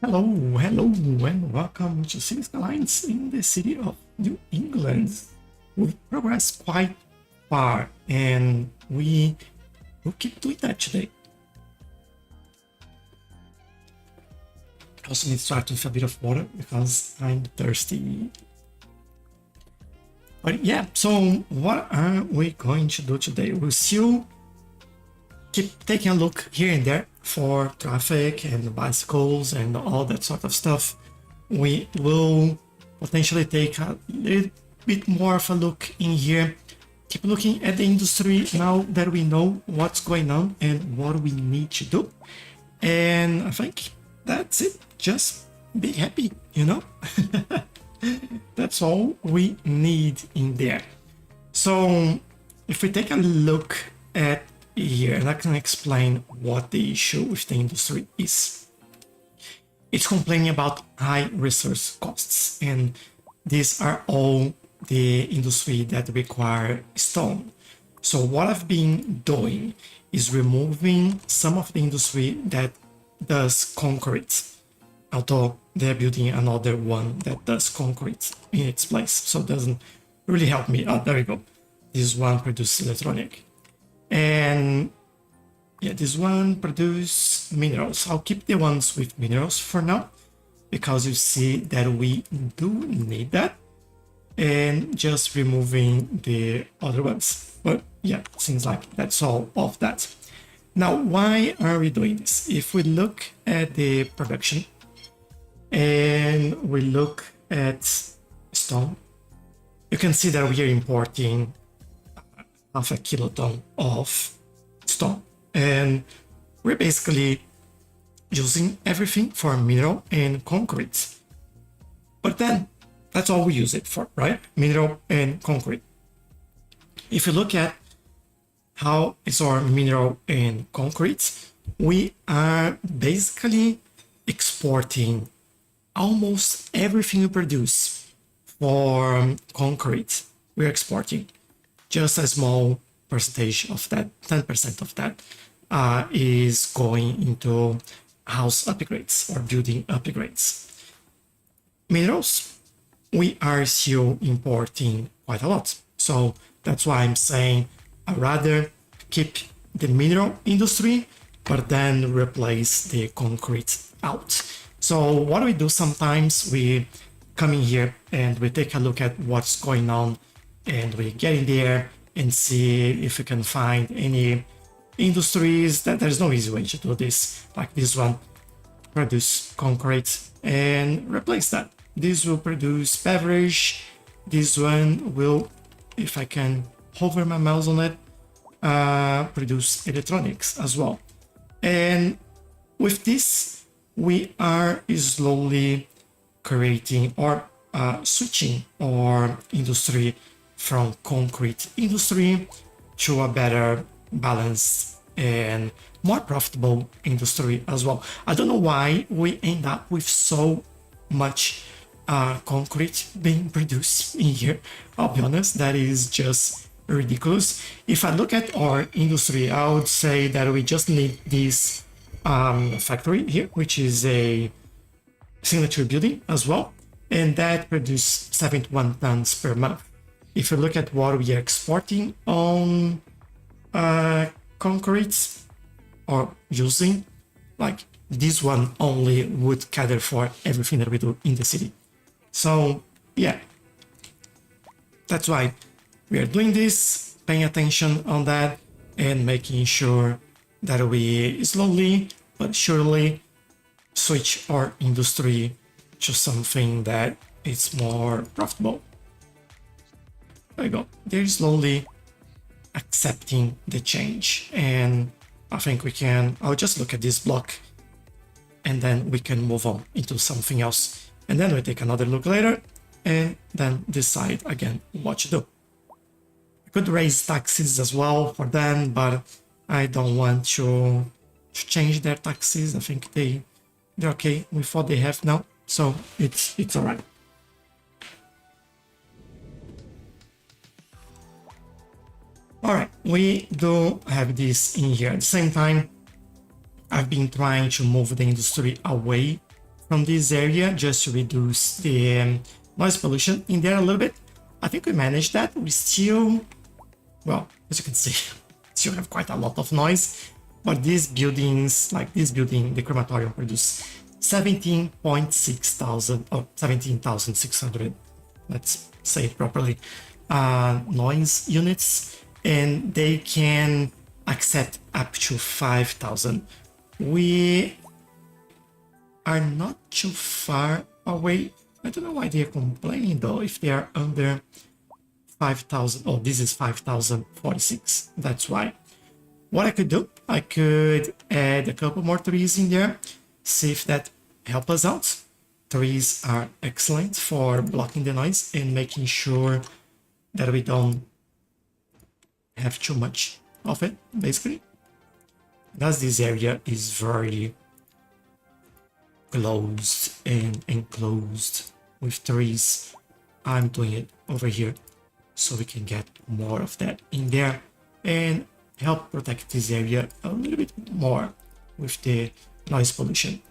Hello, hello, and welcome to Cities Skylines in the city of New England. We've progressed quite far, and we will keep doing that today. Also need to start with a bit of water because I'm thirsty. But yeah, so what are we going to do today? We'll still keep taking a look here and there for traffic and bicycles and all that sort of stuff. We will potentially take a little bit more of a look in here, keep looking at the industry now that we know what's going on and what we need to do. And I think that's it. Just be happy, you know? That's all we need in there. So if we take a look at here, and I can explain what the issue with the industry is. It's complaining about high resource costs, and these are all the industry that require stone. So what I've been doing is removing some of the industry that does concrete, although they're building another one that does concrete in its place, so it doesn't really help me. Oh, there we go. This one produces electronic. And yeah, this one produce minerals. I'll keep the ones with minerals for now because you see that we do need that, and just removing the other ones. But yeah, seems like that's all of that. Now, why are we doing this? If we look at the production and we look at stone, you can see that we are importing half a kiloton of stone, and we're basically using everything for mineral and concrete. But then that's all we use it for, right? Mineral and concrete. If you look at how it's our mineral and concrete, we are basically exporting almost everything we produce for concrete. We're exporting. Just a small percentage of that, 10% of that, is going into house upgrades or building upgrades. Minerals, we are still importing quite a lot. So that's why I'm saying I'd rather keep the mineral industry, but then replace the concrete out. So what we do sometimes, we come in here and we take a look at what's going on, and we get in there and see if we can find any industries that there's no easy way to do this, like this one, produce concrete and replace that. This will produce beverage. This one will, if I can hover my mouse on it, produce electronics as well. And with this, we are slowly creating or switching our industry from concrete industry to a better balanced and more profitable industry as well. I don't know why we end up with so much concrete being produced in here. I'll be honest, that is just ridiculous. If I look at our industry, I would say that we just need this factory here, which is a signature building as well, and that produces 71 tons per month. If you look at what we are exporting on concrete or using, like this one only would cater for everything that we do in the city. So yeah, that's why we are doing this, paying attention on that, and making sure that we slowly but surely switch our industry to something that is more profitable. There you go. They're slowly accepting the change, and I think we can, I'll just look at this block and then we can move on into something else, and then we take another look later and then decide again what to do. I could raise taxes as well for them, but I don't want to change their taxes. I think they're okay with what they have now, so it's all right. All right, we do have this in here. At the same time, I've been trying to move the industry away from this area just to reduce the noise pollution in there a little bit. I think we managed that. We still, well, as you can see, still have quite a lot of noise. But these buildings, like this building, the crematorium, produce 17.6 thousand, or 17,600, let's say it properly, noise units, and they can accept up to 5,000. We are not too far away. I don't know why they're complaining though, if they are under 5,000. Oh, this is 5,046. That's why. What I could do, I could add a couple more trees in there, see if that helps us out. Trees are excellent for blocking the noise and making sure that we don't have too much of it, basically. As this area is very closed and enclosed with trees, I'm doing it over here so we can get more of that in there and help protect this area a little bit more with the noise pollution.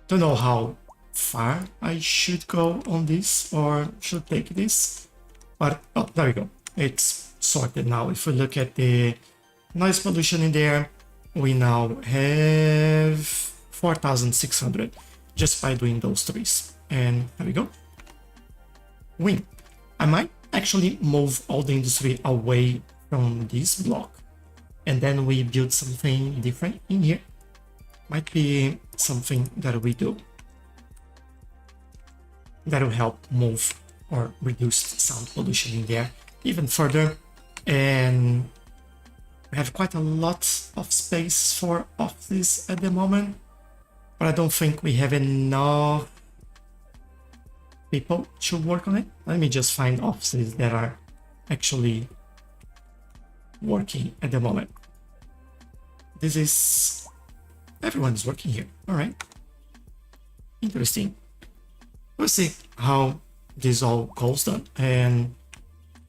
Don't know how far I should go on this or should take this, but oh, there we go. It's sorted now. If we look at the noise pollution in there, we now have 4,600 just by doing those trees. And there we go. Wind. I might actually move all the industry away from this block and then we build something different in here. Might be something that we do that will help move or reduce sound pollution in there even further. And we have quite a lot of space for offices at the moment, but I don't think we have enough people to work on it. Let me just find offices that are actually working at the moment. This is, everyone is working here. All right, interesting. We'll see how this all goes down, and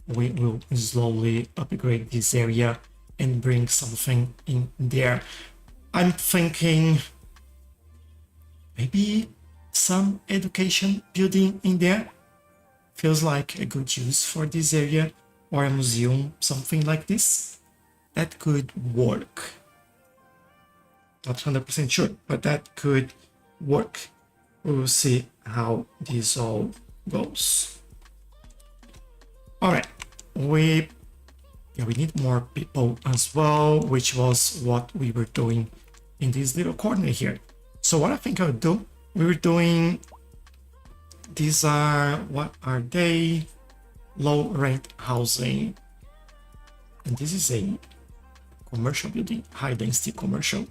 we will slowly upgrade this area and bring something in there. I'm thinking maybe some education building in there. Feels like a good use for this area, or a museum, something like this. That could work. Not 100% sure, but that could work. We'll see how this all goes. All right, we need more people as well, which was what we were doing in this little corner here. So what I think I'll do, we were doing, these are, what are they? Low rent housing. And this is a commercial building, high density commercial.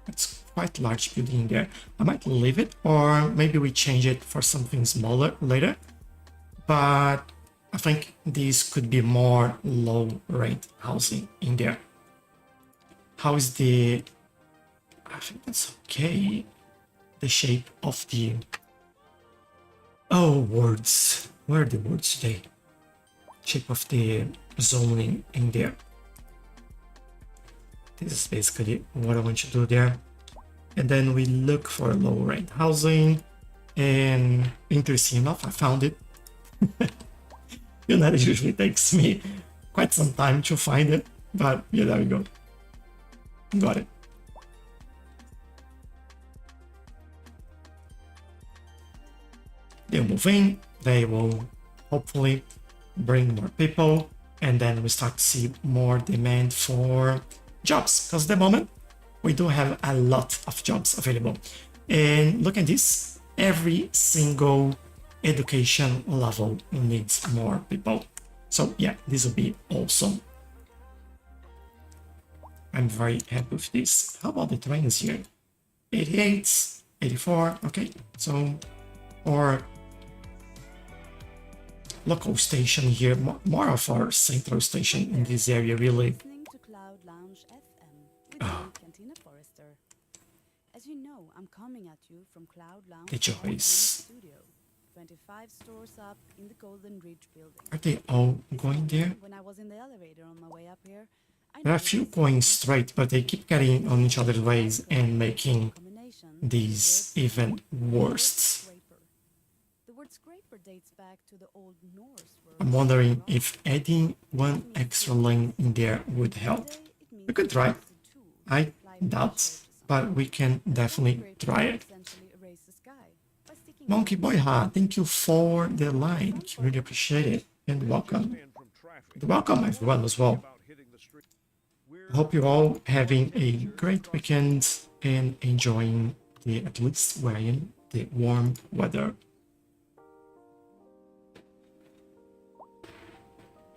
It's quite large building there. I might leave it, or maybe we change it for something smaller later. But I think this could be more low rent housing in there. How is the, I think that's okay. The shape of the, oh, words. Where are the words today? Shape of the zoning in there. This is basically what I want to do there. And then we look for low rent housing, and interesting enough, I found it. You know, it usually takes me quite some time to find it, but yeah, there we go. Got it. They'll move in, they will hopefully bring more people, and then we start to see more demand for jobs, because at the moment we do have a lot of jobs available. And look at this, every single education level needs more people. So yeah, this will be awesome. I'm very happy with this. How about the trains here? 88, 84, okay, so, or local station here, more of our central station in this area, really. Oh. As you know, I'm coming at you from Cloud Lounge The Joys. Studio, 25 stores up in the Golden Ridge building. Are they all going there? When I was in the elevator on my way up here, There are a few going straight, but they keep getting on each other's ways and making these even worse. The word scraper dates back to the Old Norse word. I'm wondering if adding one extra lane in there would help. We could try. I doubt, but we can definitely try it. Monkey Boy Ha, thank you for the like. Really appreciate it. And welcome. And welcome everyone as well. Hope you're all having a great weekend and enjoying the, at least we're in the warm weather.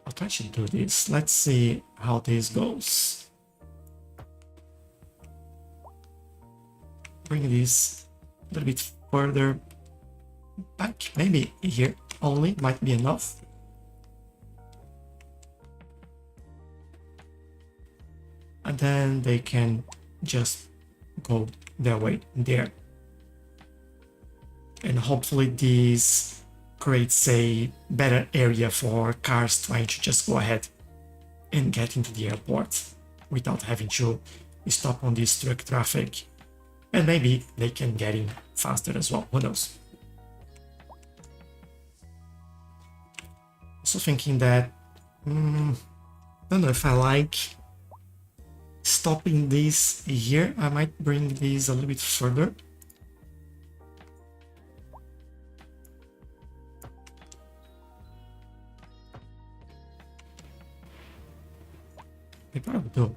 I'll try to do this. Let's see how this goes. Bring this a little bit further back. Maybe here only might be enough. And then they can just go their way there. And hopefully this creates a better area for cars trying to just go ahead and get into the airport without having to stop on this truck traffic. And maybe they can get in faster as well, who knows. Also thinking that, don't know if I like stopping this here. I might bring these a little bit further. Maybe I will do.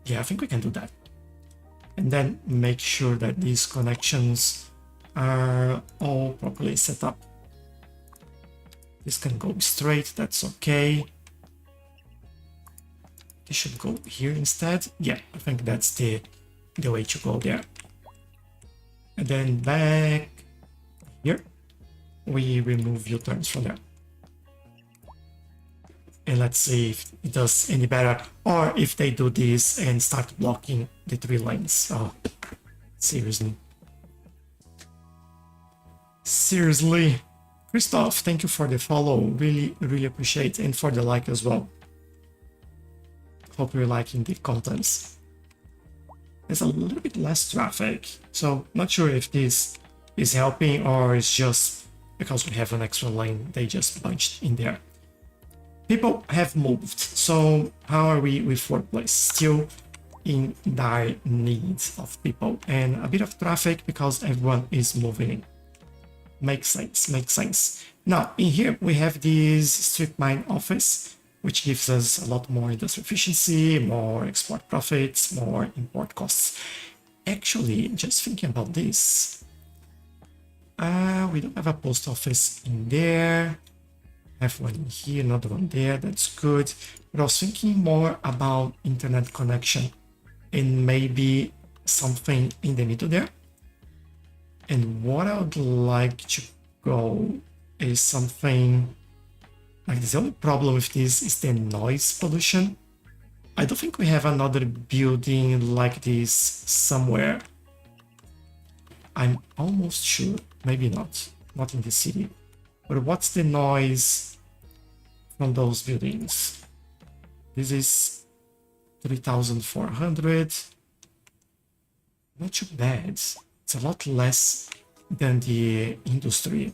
Yeah, I think we can do that. And then make sure that these connections are all properly set up. This can go straight, that's okay. This should go here instead. Yeah, I think that's the way to go there. And then back here, we remove U-turns from there. And let's see if it does any better, or if they do this and start blocking the 3 lanes. Oh, seriously. Seriously. Christoph, thank you for the follow. Really, really appreciate it. And for the like as well. Hope you're liking the contents. There's a little bit less traffic, so not sure if this is helping or it's just because we have an extra lane, they just bunched in there. People have moved, so how are we with workplace? Still in dire need of people and a bit of traffic because everyone is moving in. Makes sense, makes sense. Now, in here we have this strip mine office, which gives us a lot more industrial efficiency, more export profits, more import costs. Actually, just thinking about this, we don't have a post office in there. Have one in here, another one there, that's good. But I was thinking more about internet connection and maybe something in the middle there. And what I would like to go is something like this. The only problem with this is the noise pollution. I don't think we have another building like this somewhere. I'm almost sure, maybe not in the city. But what's the noise from those buildings? This is 3,400. Not too bad. It's a lot less than the industry.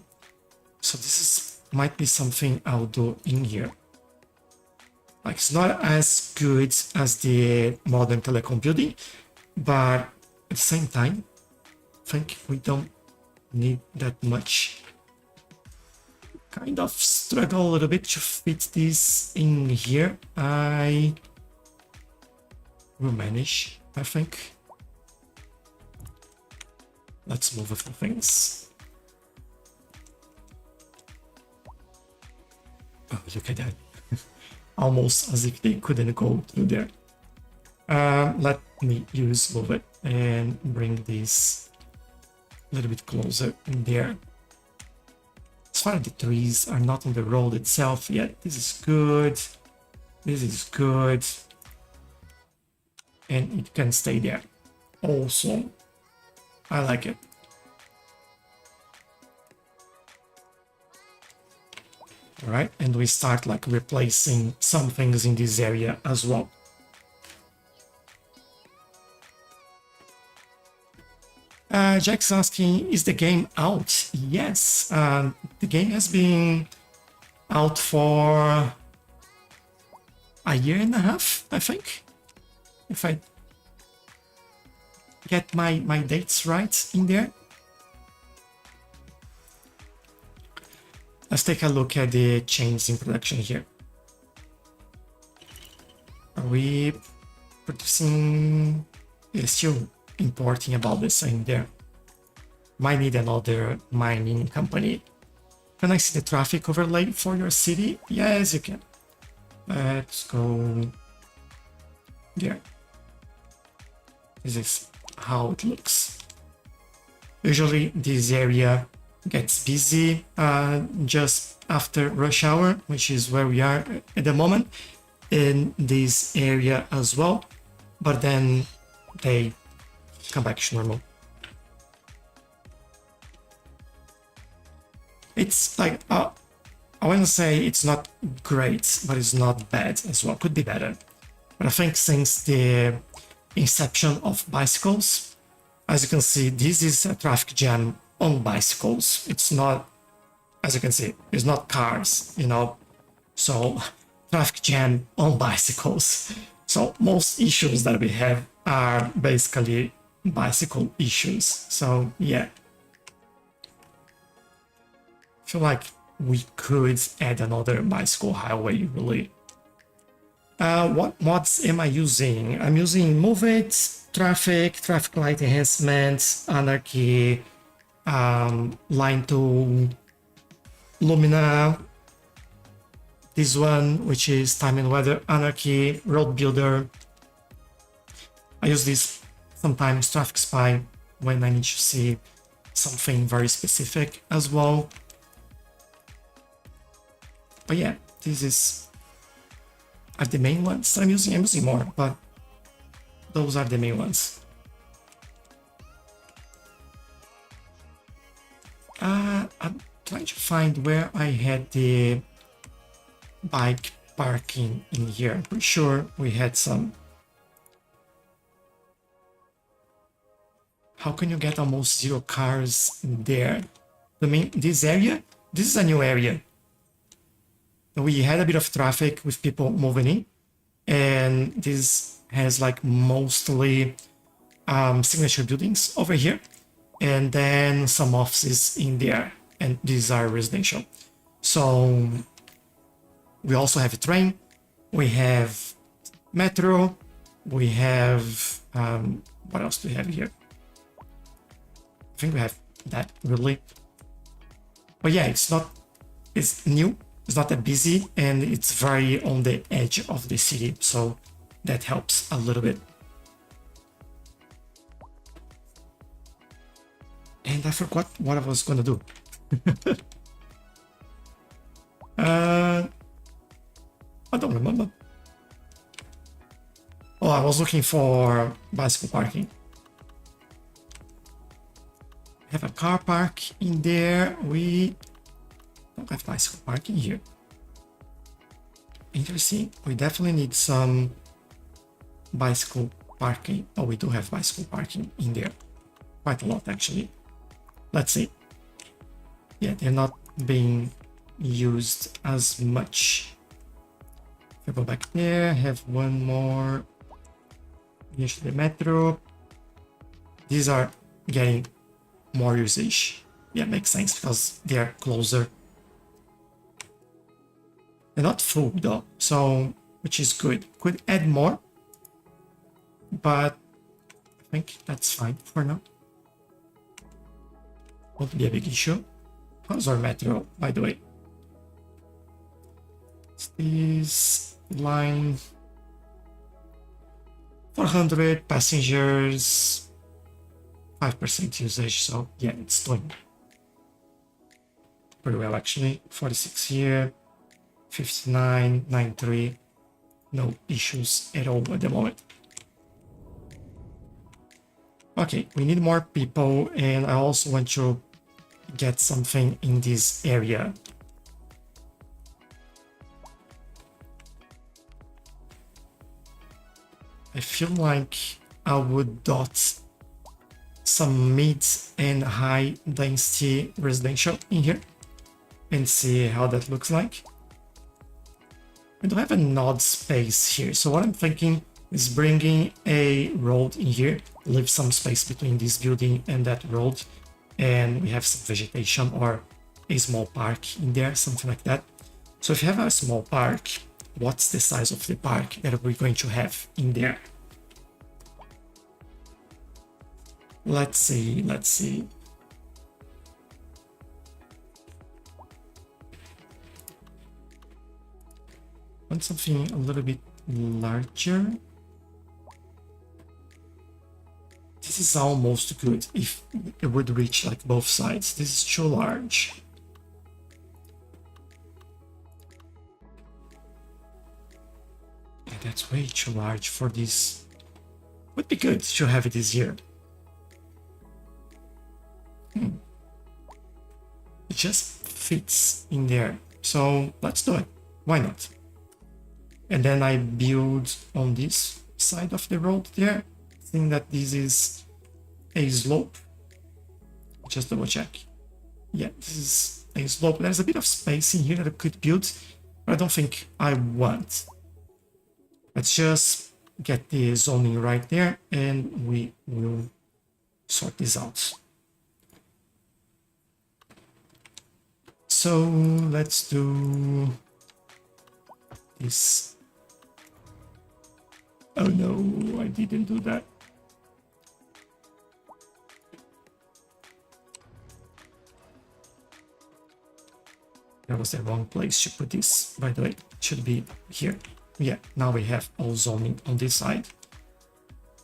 So this might be something I'll do in here. Like, it's not as good as the modern telecom building, but at the same time, I think we don't need that much. Kind of struggle a little bit to fit this in here. I will manage, I think. Let's move a few things. Oh, look at that. Almost as if they couldn't go through there. Let me use move it and bring this a little bit closer in there. As far as the trees are not on the road itself yet, this is good. This is good. And it can stay there. Also, I like it. All right, and we start like replacing some things in this area as well. Jack's asking, is the game out? Yes, the game has been out for a year and a half, I think, if I get my dates right in there. Let's take a look at the changes in production here. Are we producing? Yeah, still importing about the same there. Might need another mining company. Can I see the traffic overlay for your city? Yes, you can. Let's go there. This is how it looks. Usually this area gets busy just after rush hour, which is where we are at the moment, in this area as well, but then they come back to normal. It's like, I wouldn't say it's not great, but it's not bad as well. Could be better. But I think since the inception of bicycles, as you can see, this is a traffic jam on bicycles. It's not, as you can see, it's not cars, you know. So traffic jam on bicycles. So most issues that we have are basically bicycle issues. So yeah, I feel like we could add another bicycle highway really. What mods am I using? I'm using Move It, Traffic Light Enhancement, Anarchy, Line 2, Lumina, this one, which is Time and Weather Anarchy, Road Builder. I use this sometimes, Traffic Spy, when I need to see something very specific as well. But yeah, this are the main ones that I'm using. I'm using more, but those are the main ones. I'm trying to find where I had the bike parking in here. I'm pretty sure we had some. How can you get almost 0 cars there? This area, this is a new area. We had a bit of traffic with people moving in, and this has like mostly signature buildings over here, and then some offices in there, and these are residential. So we also have a train, we have metro, we have what else do we have here? I think we have that really. But yeah, it's new. It's not that busy, and it's very on the edge of the city, so that helps a little bit. And I forgot what I was gonna do. I don't remember. Oh, I was looking for bicycle parking. Have a car park in there. We don't have bicycle parking here. Interesting. We definitely need some bicycle parking. Oh, we do have bicycle parking in there. Quite a lot, actually. Let's see. Yeah, they're not being used as much. If I go back there, have one more. Here's the metro. These are getting more usage. Yeah, makes sense because they're closer. They're not full though, so which is good. Could add more, but I think that's fine for now. Won't be a big issue. How's our metro, by the way? It's this line. 400 passengers, 5% usage, so yeah, it's doing pretty well actually. 46 here, 59, 93, no issues at all at the moment. Okay, we need more people, and I also want to get something in this area. I feel like I would dot some mid and high density residential in here and see how that looks like. I do have an odd space here, so what I'm thinking is bringing a road in here, leave some space between this building and that road, and we have some vegetation or a small park in there, something like that. So if you have a small park, what's the size of the park that we're going to have in there? Let's see. Want something a little bit larger. This is almost good if it would reach like both sides. This is too large. Yeah, that's way too large for this. Would be good to have it this year. It just fits in there. So let's do it. Why not? And then I build on this side of the road there. Think that this is a slope. Just double check. Yeah, this is a slope. There's a bit of space in here that I could build, but I don't think I want. Let's just get the zoning right there and we will sort this out. So let's do this. Oh no, I didn't do that. That was the wrong place to put this, by the way. It should be here. Yeah, now we have all zoning on this side.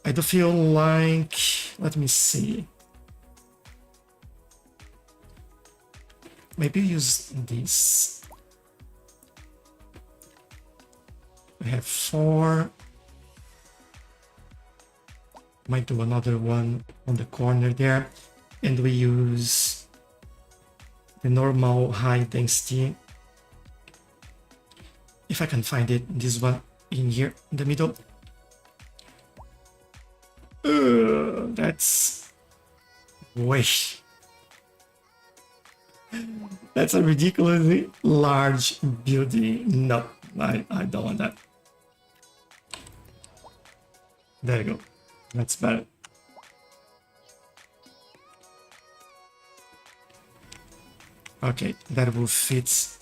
I do feel like, let me see. Maybe use this. We have 4. Might do another one on the corner there. And we use the normal high density. If I can find it, this one in here in the middle. That's way. That's a ridiculously large building. No, I don't want that. There you go. That's better. Okay, that will fit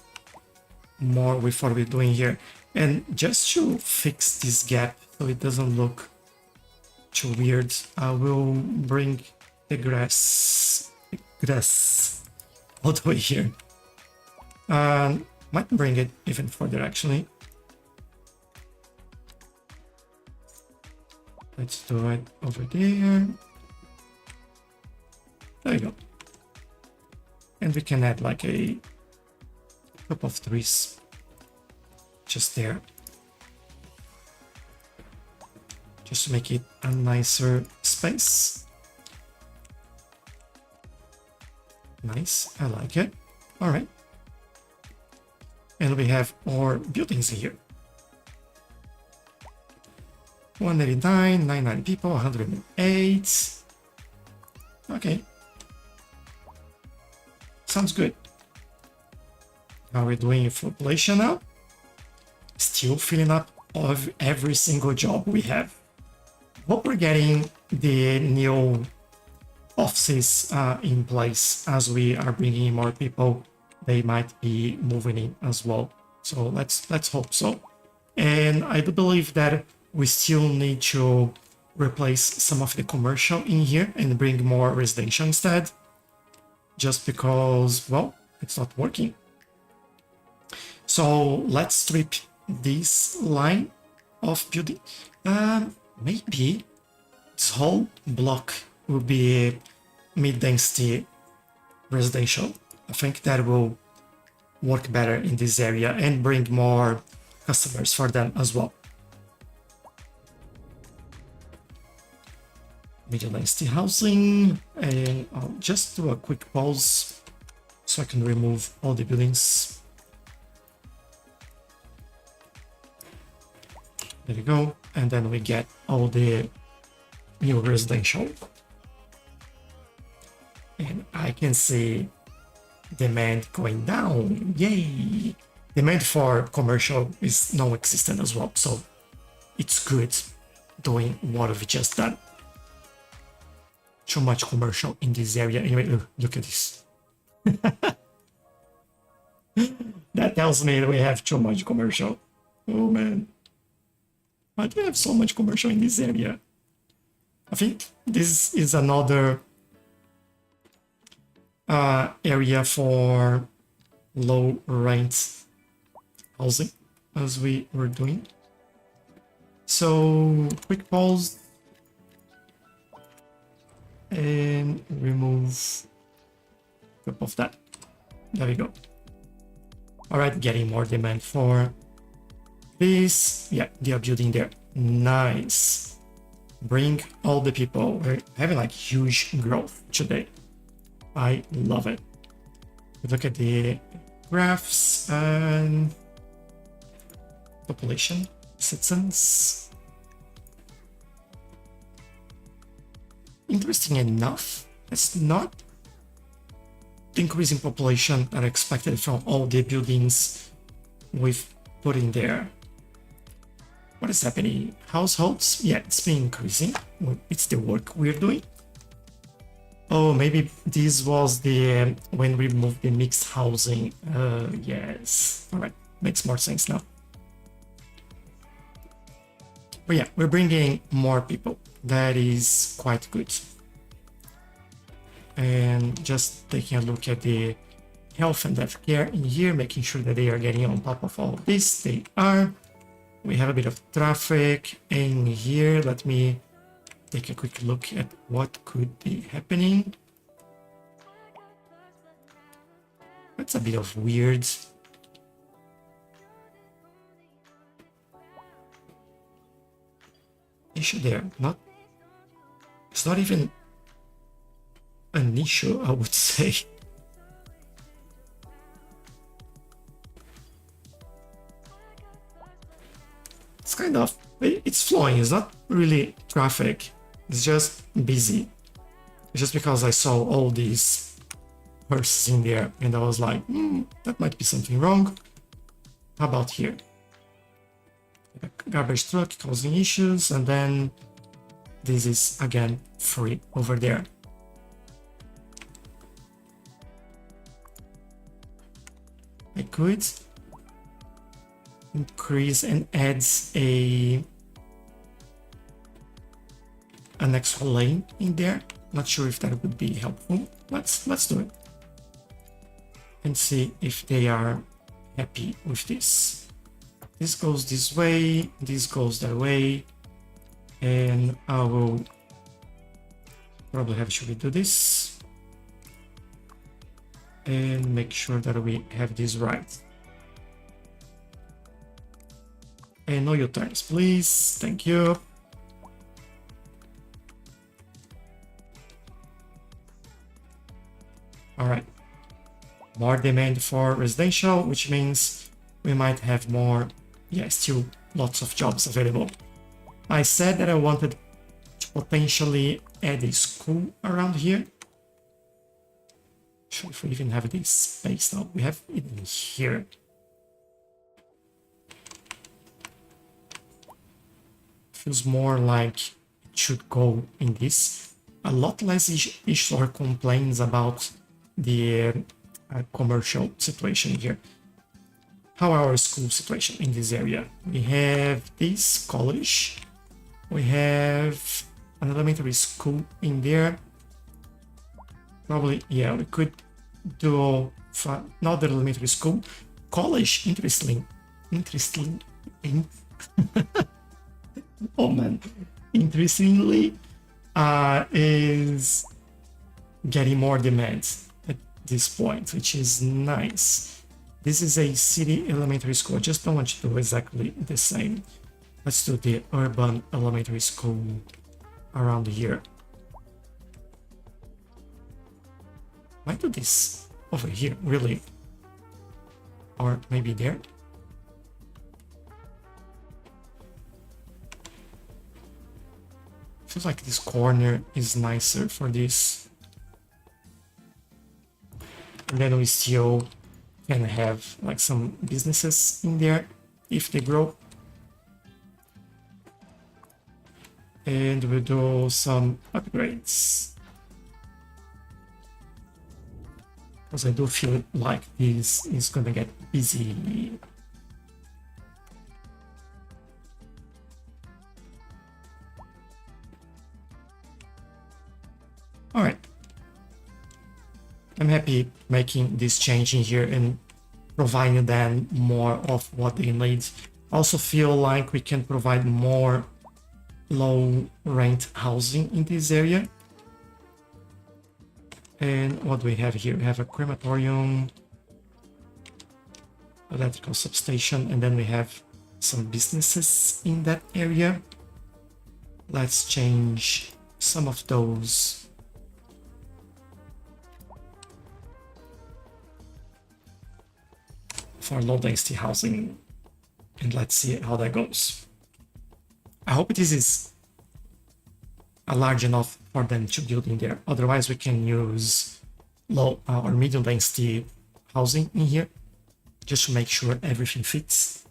more with what we're doing here. And just to fix this gap so it doesn't look too weird, I will bring the grass all the way here. Might bring it even further actually. Let's do it over there. There you go. And we can add like a couple of trees just there. Just to make it a nicer space. Nice, I like it. All right. And we have our buildings here. 189, 99 people, 108. Okay. Sounds good. How are we doing for population now? Still filling up of every single job we have. Hope we're getting the new offices in place as we are bringing in more people. They might be moving in as well. So let's hope so. And I do believe that we still need to replace some of the commercial in here and bring more residential instead. Just because, well, it's not working. So let's strip this line of building. Maybe this whole block will be mid-density residential. I think that will work better in this area and bring more customers for them as well. Medium density housing, and I'll just do a quick pause so I can remove all the buildings. There you go. And then we get all the new residential. And I can see demand going down. Yay! Demand for commercial is non-existent as well, so it's good doing what we've just done. Too much commercial in this area. Anyway, look at this. That tells me that we have too much commercial. Oh man. Why do we have so much commercial in this area? I think this is another area for low rent housing, as we were doing. So quick pause and remove a couple of that. There we go. All right, getting more demand for this. Yeah, they are building there. Nice. Bring all the people. We're having like huge growth today. I love it. Look at the graphs and population, citizens. Interesting enough, it's not the increase in population that I expected from all the buildings we've put in there. What is happening? Households? Yeah, it's been increasing. It's the work we're doing. Oh, maybe this was the when we moved the mixed housing. Yes. All right, makes more sense now. But yeah, we're bringing more people. That is quite good. And just taking a look at the health and death care in here, making sure that they are getting on top of all of this. They are. We have a bit of traffic in here. Let me take a quick look at what could be happening. That's a bit of weird. Issue there. It's not even an issue, I would say. It's kind of, it's flowing. It's not really traffic. It's just busy. It's just because I saw all these hearses in there and I was like, that might be something wrong. How about here? A garbage truck causing issues, and then this is again free over there. I could increase and add an extra lane in there. Not sure if that would be helpful. Let's do it and see if they are happy with this. This goes this way, this goes that way, and I will probably have to redo this and make sure that we have this right. And no U-turns, please. Thank you. All right. More demand for residential, which means we might have more. Yeah, still lots of jobs available. I said that I wanted to potentially add a school around here. Sure, if we even have this space now. We have it in here. Feels more like it should go in this. A lot less Ishtar complains about the commercial situation here. How our school situation in this area? We have this college. We have an elementary school in there. Probably, yeah, we could do another elementary school. College, interesting. Oh man, interestingly, is getting more demands at this point, which is nice. This is a city elementary school. I just don't want to do exactly the same. Let's do the urban elementary school around here. Might do this over here, really. Or maybe there. Feels like this corner is nicer for this. And then we still can have like some businesses in there if they grow. And we'll do some upgrades. Because I do feel like this is gonna get busy. All right. I'm happy making this change in here and providing them more of what they need. I also feel like we can provide more low rent housing in this area. And what do we have here? We have a crematorium, electrical substation, and then we have some businesses in that area. Let's change some of those for low density housing, and let's see how that goes. I hope this is large enough for them to build in there. Otherwise, we can use low or medium density housing in here just to make sure everything fits.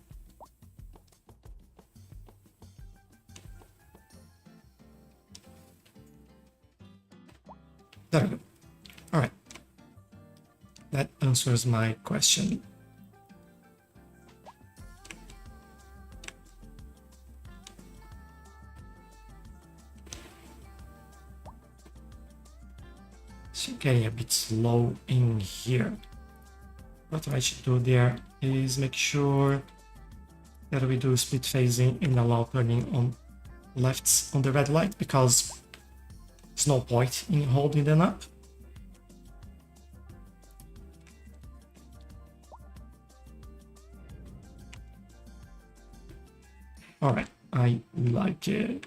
There we go. All right. That answers my question. So getting a bit slow in here. What I should do there is make sure that we do split phasing and allow turning on lefts on the red light, because there's no point in holding them up. All right, I like it.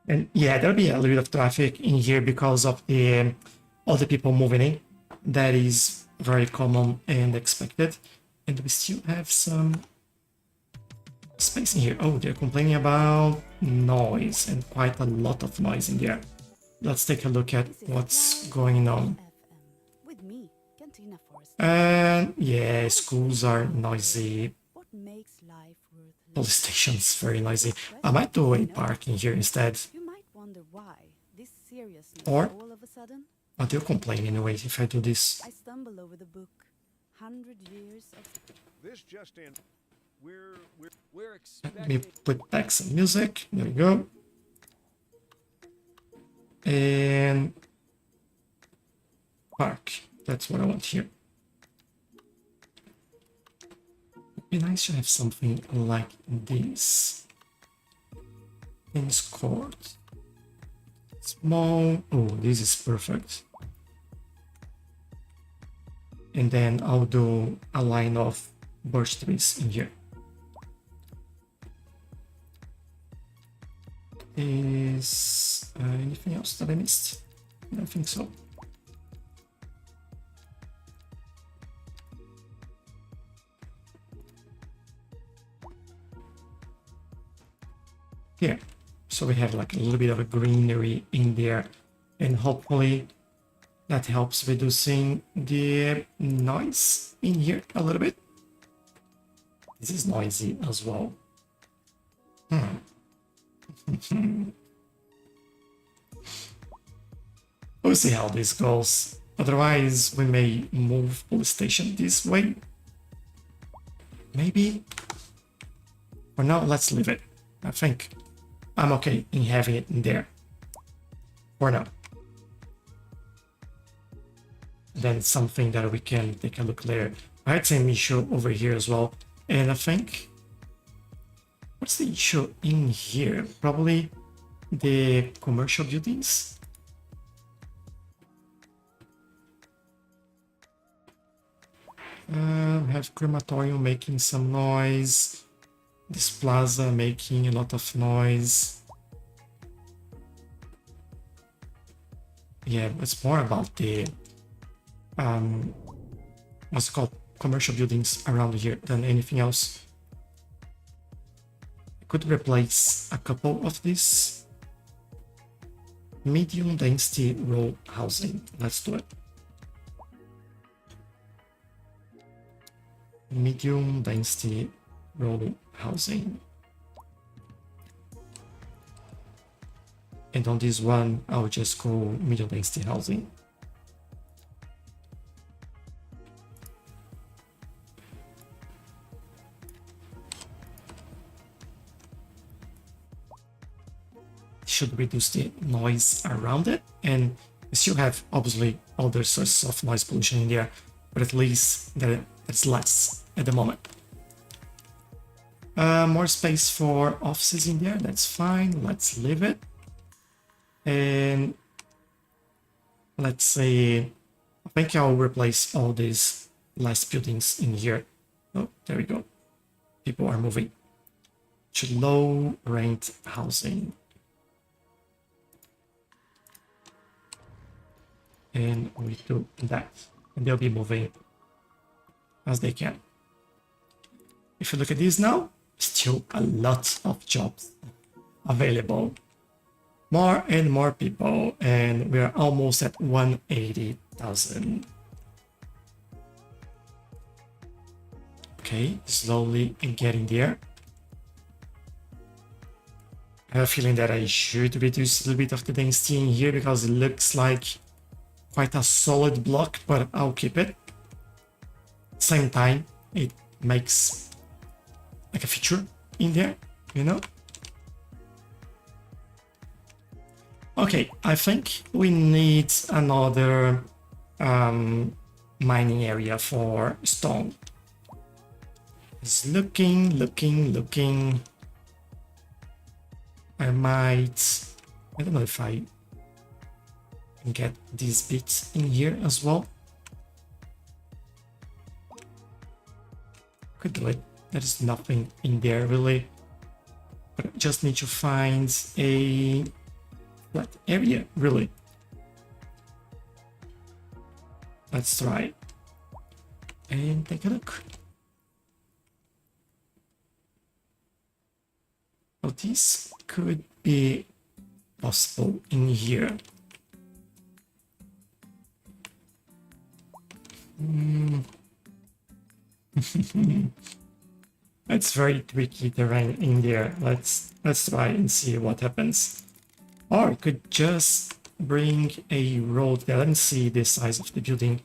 And yeah, there'll be a little bit of traffic in here because of the all the people moving in. That is very common and expected. And we still have some space in here. Oh, they're complaining about noise, and quite a lot of noise in there. Let's take a look at what's going on. With me, Cantina Forest. And yeah, schools are noisy. What makes life worth Police stations very noisy. I might do a park in here instead. You might wonder why this seriousness Or- all of a sudden. But they'll complain anyway if I do this. I stumble over the book. 100 years of This just in. We're Let me expecting. put back some music. There we go. And park. That's what I want here. It'd be nice to have something like this. Tennis court. Small. Oh, this is perfect. And then I'll do a line of birch trees in here. Is anything else that I missed? I don't think so. Here, so we have like a little bit of a greenery in there, and hopefully that helps reducing the noise in here a little bit. This is noisy as well. We'll see how this goes. Otherwise, we may move police station this way. Maybe. For now, let's leave it. I think I'm okay in having it in there. For now. Then something that we can take a look later. I had some issue over here as well. And I think... What's the issue in here? Probably the commercial buildings. We have crematorium making some noise. This plaza making a lot of noise. Yeah, it's more about the what's it called, commercial buildings around here than anything else. I could replace a couple of these medium density row housing. Let's do it. Medium density row housing. And on this one, I'll just go medium density housing. Should reduce the noise around it, and you still have obviously other sources of noise pollution in there, but at least that's less at the moment. More space for offices in there, that's fine, let's leave it. And let's say, I think I'll replace all these last buildings in here. Oh, there we go. People are moving to low rent housing. And we do that, and they'll be moving as they can. If you look at this now, still a lot of jobs available. More and more people, and we're almost at 180,000. Okay, slowly getting there. I have a feeling that I should reduce a little bit of the density in here because it looks like quite a solid block, but I'll keep it. Same time, it makes like a feature in there, you know? Okay, I think we need another mining area for stone. It's looking. I don't know if I can get these bits in here as well. Could do it. There's nothing in there really. But I just need to find a flat area, really. Let's try and take a look. Oh, this could be possible in here. It's very tricky terrain in there. Let's try and see what happens. Or I could just bring a road there and see the size of the building,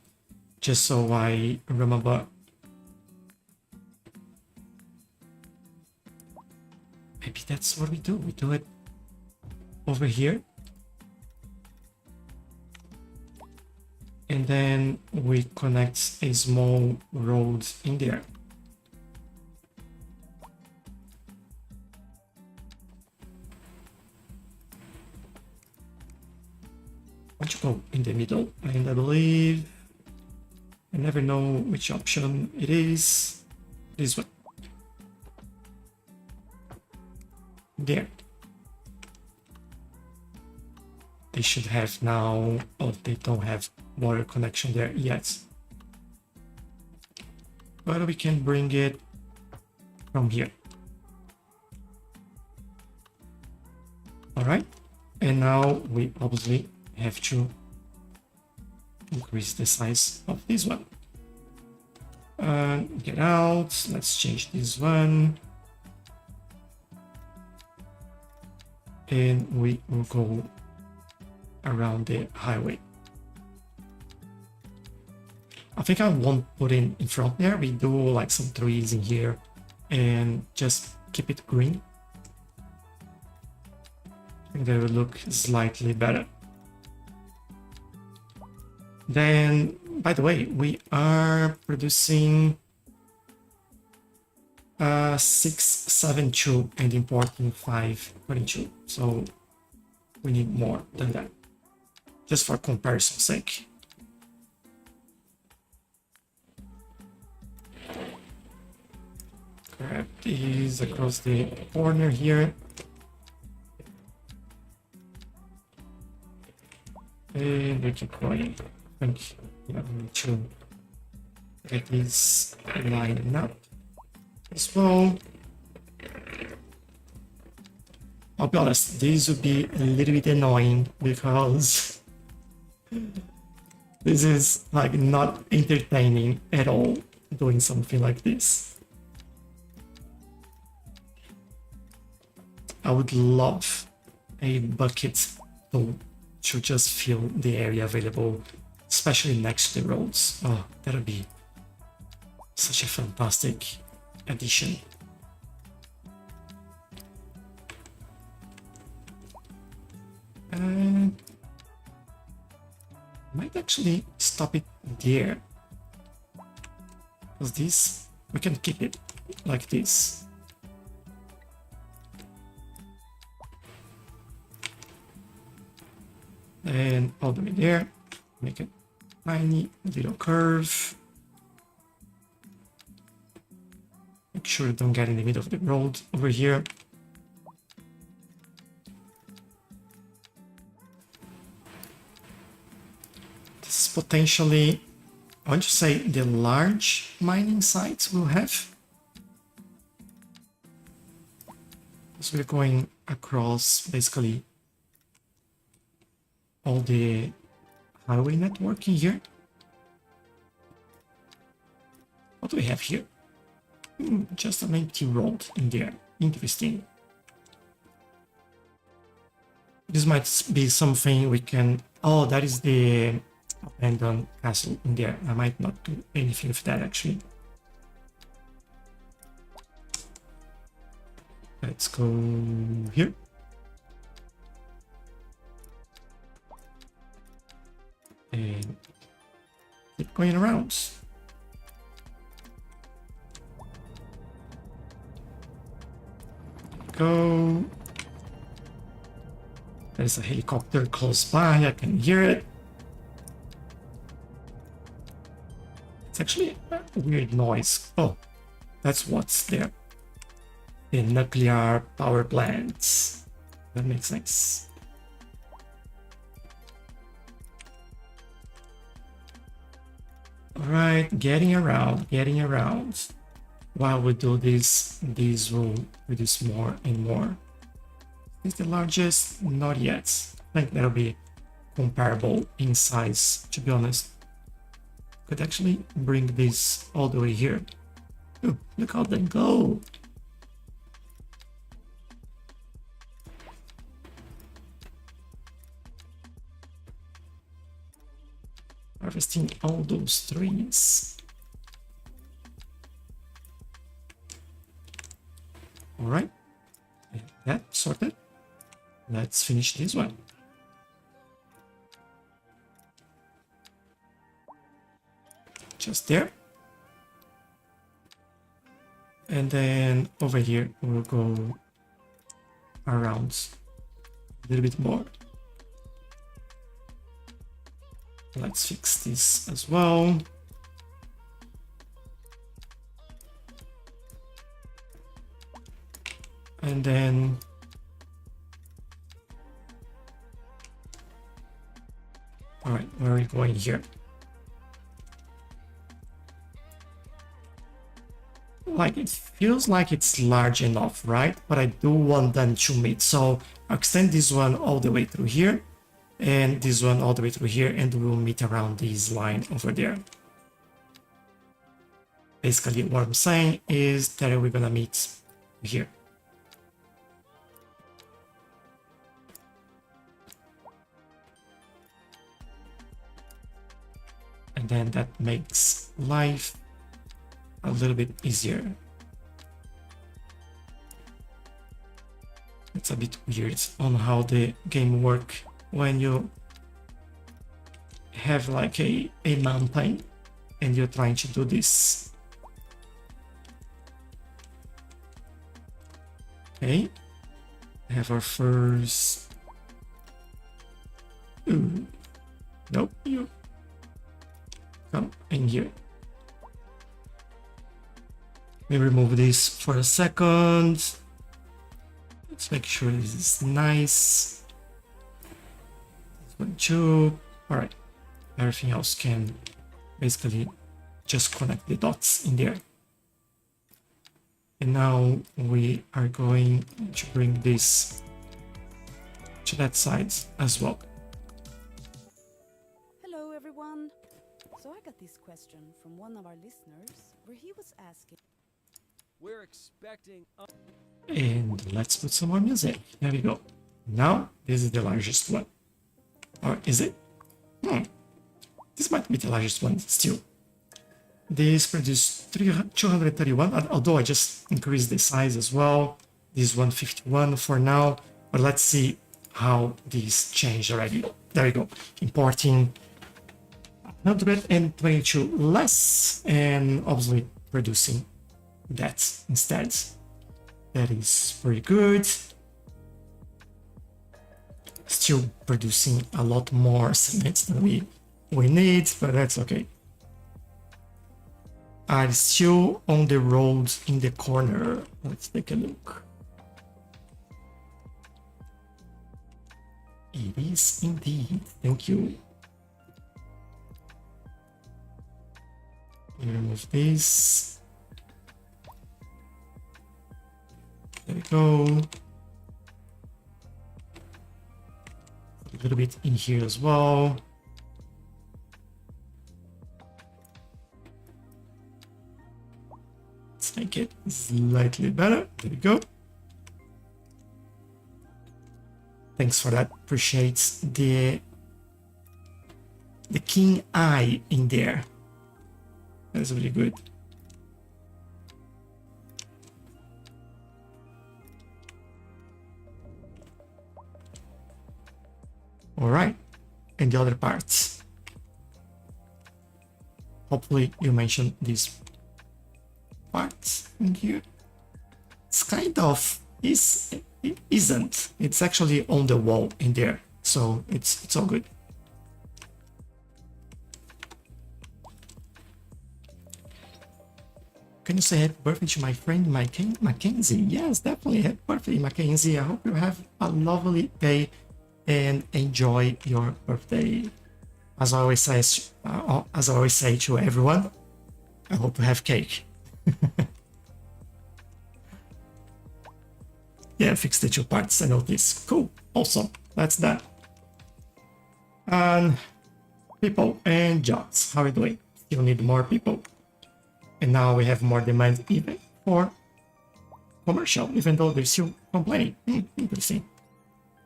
just so I remember. Maybe that's what we do. We do it over here. And then we connect a small road in there. Why don't you go in the middle? And I believe, I never know which option it is. This one. There. They should have now, oh, they don't have water connection there yet. But we can bring it from here. All right. And now we obviously have to increase the size of this one. Get out. Let's change this one. And we will go around the highway. I think I won't put in front there. We do like some trees in here and just keep it green. I think they will look slightly better. Then, by the way, we are producing 672 and importing 522. So we need more than that, just for comparison's sake. Grab these across the corner here. And we keep going. I think we need to get these lined up as well. I'll be honest, this would be a little bit annoying because this is like not entertaining at all doing something like this. I would love a bucket to just fill the area available, especially next to the roads. Oh, that would be such a fantastic addition. And might actually stop it there, because this, we can keep it like this. And all the way there, make a tiny little curve. Make sure you don't get in the middle of the road over here. This is potentially, I want to say, the large mining sites we'll have. So we're going across basically all the highway network in here. What do we have here? Just an empty road in there. Interesting. This might be something we can... Oh, that is the abandoned castle in there. I might not do anything with that actually. Let's go here. And keep going around. Go. There's a helicopter close by, I can hear it. It's actually a weird noise. Oh, that's what's there. The nuclear power plants. That makes sense. Alright, getting around. While we do this, these will reduce more and more. Is the largest? Not yet. I think that'll be comparable in size, to be honest. Could actually bring this all the way here. Ooh, look how they go! Harvesting all those trees. Alright, that sorted. Let's finish this one. Just there. And then over here we'll go around a little bit more. Let's fix this as well. And then all right, where are we going here? Like, it feels like it's large enough, right? But I do want them to meet, so I'll extend this one all the way through here and this one all the way through here, and we'll meet around this line over there. Basically what I'm saying is that we're gonna meet here. And then that makes life a little bit easier. It's a bit weird on how the game works when you have like a mountain and you're trying to do this. Okay, have our first... Ooh. Nope, you come in here. Let me remove this for a second. Let's make sure this is nice. 1, 2. All right, everything else can basically just connect the dots in there. And now we are going to bring this to that side as well. Hello, everyone. So I got this question from one of our listeners where he was asking. We're expecting. And let's put some more music. There we go. Now, this is the largest one. Or is it? This might be the largest one still. This produced 231, although I just increased the size as well. This 151 for now, but let's see how these changed already. There we go. Importing 122 less and obviously producing that instead. That is pretty good. Still producing a lot more cement than we need, but that's okay. I'm still on the road in the corner. Let's take a look. It is indeed. Thank you. Remove this. There we go. A little bit in here as well. Let's make it slightly better. There we go. Thanks for that. Appreciate the keen eye in there. That's really good. All right, and the other parts. Hopefully you mentioned these parts in here. It's kind of it isn't. It's actually on the wall in there, so it's all good. Can you say happy birthday to my friend Mackenzie? Yes, definitely. Happy birthday, Mackenzie. I hope you have a lovely day and enjoy your birthday. As I always say to everyone, I hope you have cake. Yeah, fix the two parts. I noticed. Cool. Awesome. That's that. And people and jobs. How are we doing? Still need more people. And now we have more demand even for commercial, even though they're still complaining. Interesting.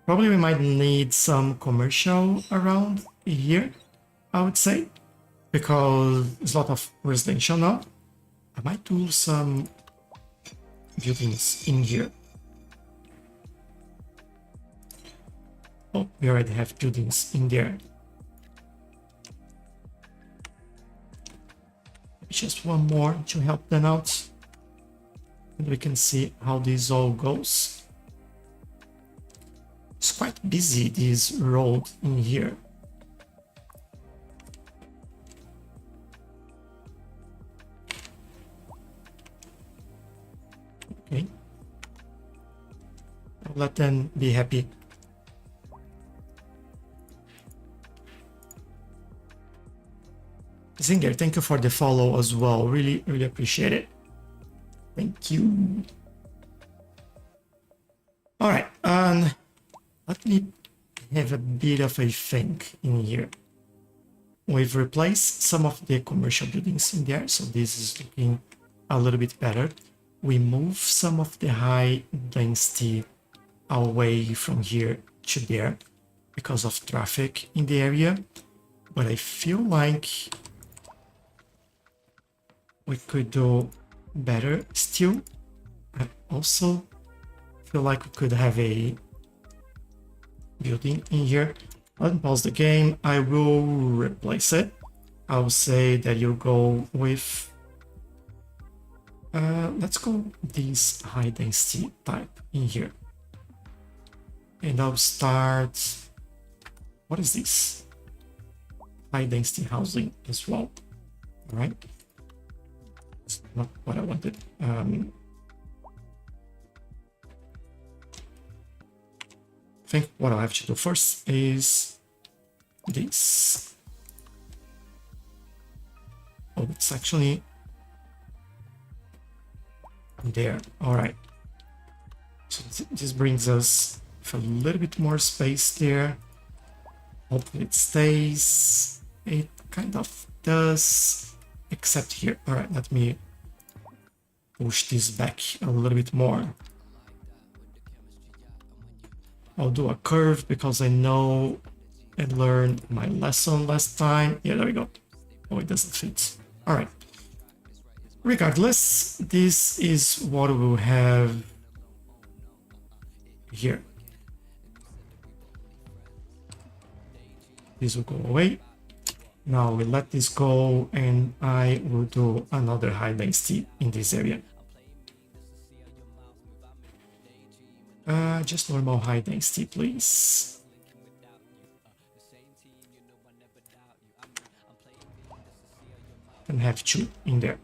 Probably we might need some commercial around here, I would say, because there's a lot of residential now. I might do some buildings in here. Oh, we already have buildings in there. Just one more to help them out. And we can see how this all goes. It's quite busy, this road in here. Okay. I'll let them be happy. Zinger, thank you for the follow as well. Really, really appreciate it. Thank you. All right, and let me have a bit of a think in here. We've replaced some of the commercial buildings in there, so this is looking a little bit better. We move some of the high density away from here to there because of traffic in the area, but I feel like we could do better still. I also feel like we could have a building in here. I'll pause the game. I will replace it. I'll say that you go with let's go this high density type in here, and I'll start, what is this, high density housing as well. All right, it's not what I wanted. I think what I have to do first is this. Oh, it's actually there. All right. So this brings us with a little bit more space there. Hopefully it stays. It kind of does, except here. All right, let me push this back a little bit more. I'll do a curve because I know I learned my lesson last time. Yeah, there we go. Oh, it doesn't fit. All right. Regardless, this is what we'll have here. This will go away. Now we let this go and I will do another high density in this area. Just normal high density, please. And have 2 in there.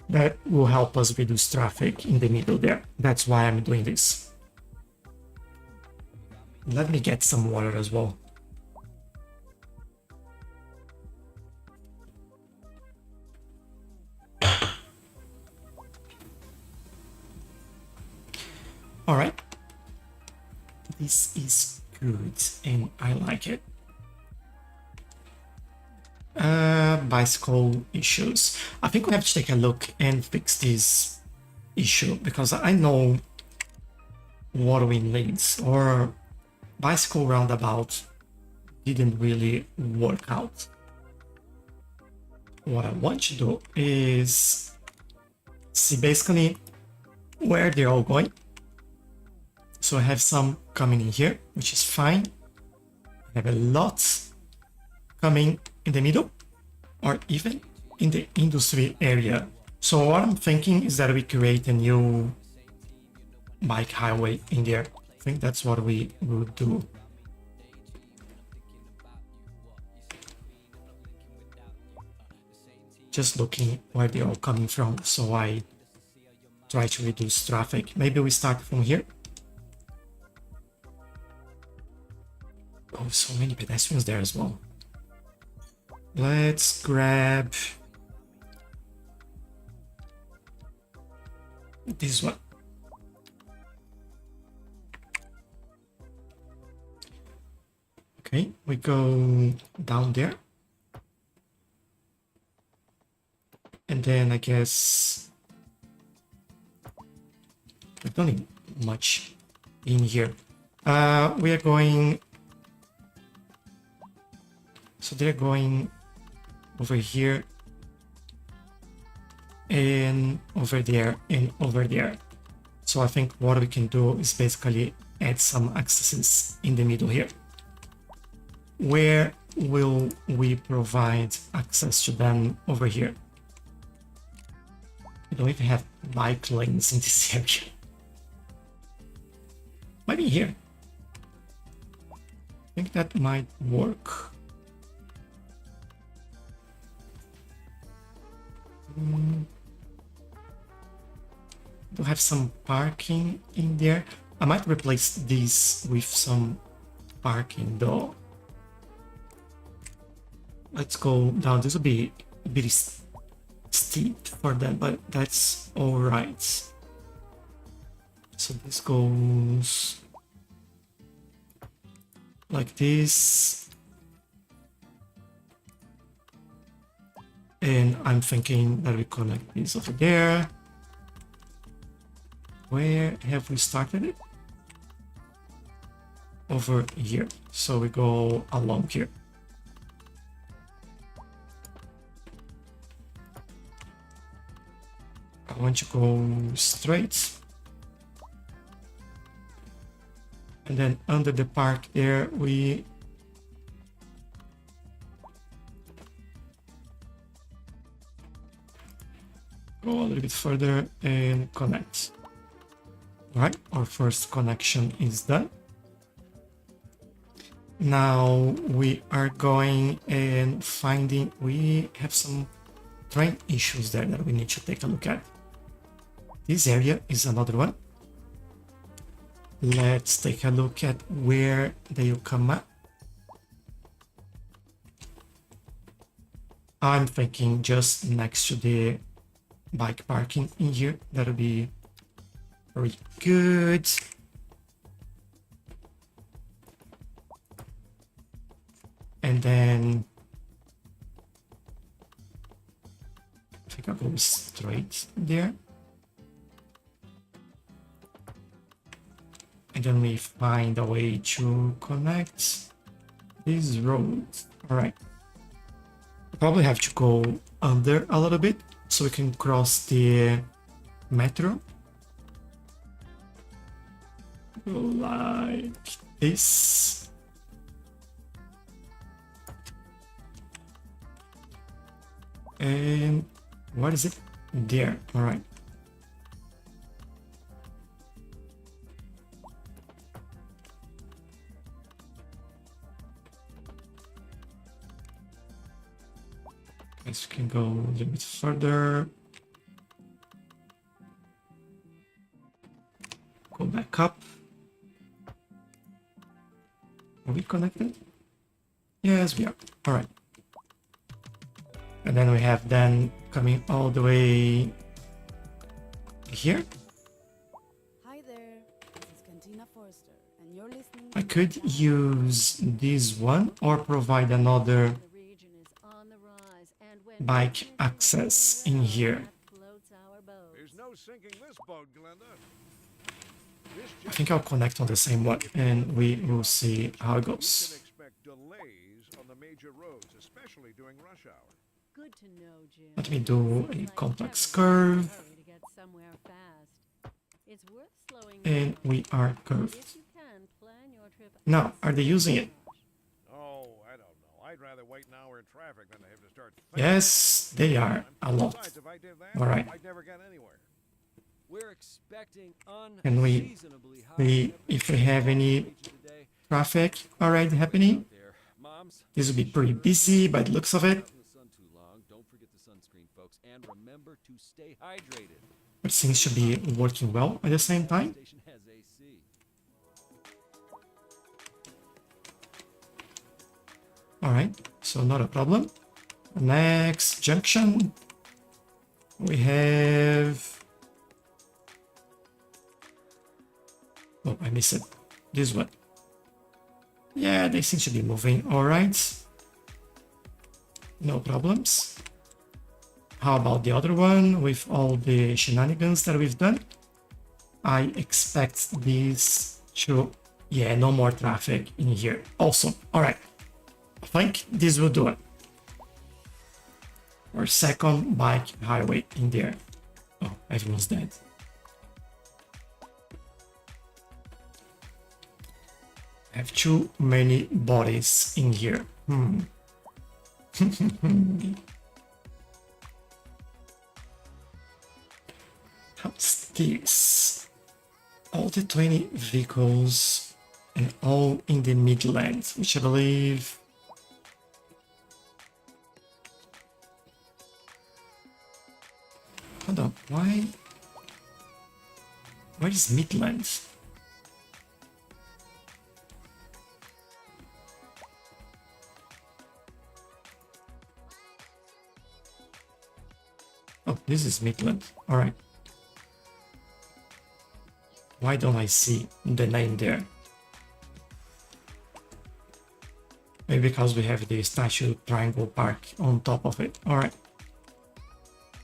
That will help us reduce traffic in the middle there. That's why I'm doing this. Let me get some water as well. All right. This is good and I like it. Bicycle issues. I think we have to take a look and fix this issue because I know what we need. Or bicycle roundabout didn't really work out. What I want to do is see basically where they're all going. So I have some coming in here, which is fine. I have a lot coming in the middle or even in the industry area. So what I'm thinking is that we create a new bike highway in there. I think that's what we will do. Just looking where they're all coming from, so I try to reduce traffic. Maybe we start from here. Oh, so many pedestrians there as well. Let's grab this one. Okay, we go down there. And then I guess we don't need much in here. We are going, so they're going over here and over there and over there. So I think what we can do is basically add some accesses in the middle here. Where will we provide access to them? Over here? We don't even have bike lanes in this area. Maybe here. I think that might work. Do have some parking in there. I might replace this with some parking though. Let's go down. This will be a bit steep for them, but that's all right. So this goes like this. And I'm thinking that we connect this over there. Where have we started it? Over here. So we go along here. I want to go straight. And then under the park there, we go a little bit further and connect. All right, our first connection is done. Now we are going and finding, we have some train issues there that we need to take a look at. This area is another one. Let's take a look at where they will come up. I'm thinking just next to the bike parking in here. That'll be Very good. And then I think I'll go straight there. And then we find a way to connect these roads. All right. Probably have to go under a little bit so we can cross the metro. Like this. And what is it? There. All right. Guess we can go a little bit further. Go back up. Are we connected? Yes, we are. All right. And then we have Dan coming all the way here. Hi there, this is Cantina Forrester, and you're listening I to could use this one or provide another The region is on the rise, and when bike access in here. floats our boat. There's no sinking this boat, Glenda. This I just think I'll connect on the same one and we will see how it you goes. can expect delays on the major roads, especially during rush hour. Good to know, Jim. Let me do a Like complex everyone's in a curve hurry to get somewhere fast. It's worth slowing and down. we are If curved. you can, plan your trip Now, are they using it? Oh, I don't know. I'd rather wait an hour in traffic than to have to start thinking. Yes, they are a lot. Besides, if I did that, All right. I'd never get anywhere. We're expecting And we unseasonably high see if we have any temperatures today. traffic already happening. There, moms. This will be pretty busy by the looks of it, Out in the sun too long. Don't forget the sunscreen, folks, and remember to stay hydrated. but seems to be working well at the same time. Station has AC. All right, so not a problem. Next junction, we have. Oh, I missed it. This one. Yeah, they seem to be moving. All right. No problems. How about the other one with all the shenanigans that we've done? I expect these to. Yeah, no more traffic in here. Awesome. All right. I think this will do it. Our second bike highway in there. Oh, everyone's dead. I have too many bodies in here. How's this? All the 20 vehicles and all in the Midlands, which I believe. Hold on, why? Where is Midlands? Oh, this is Midland. All right. Why don't I see the name there? Maybe because we have the Statue Triangle Park on top of it. All right.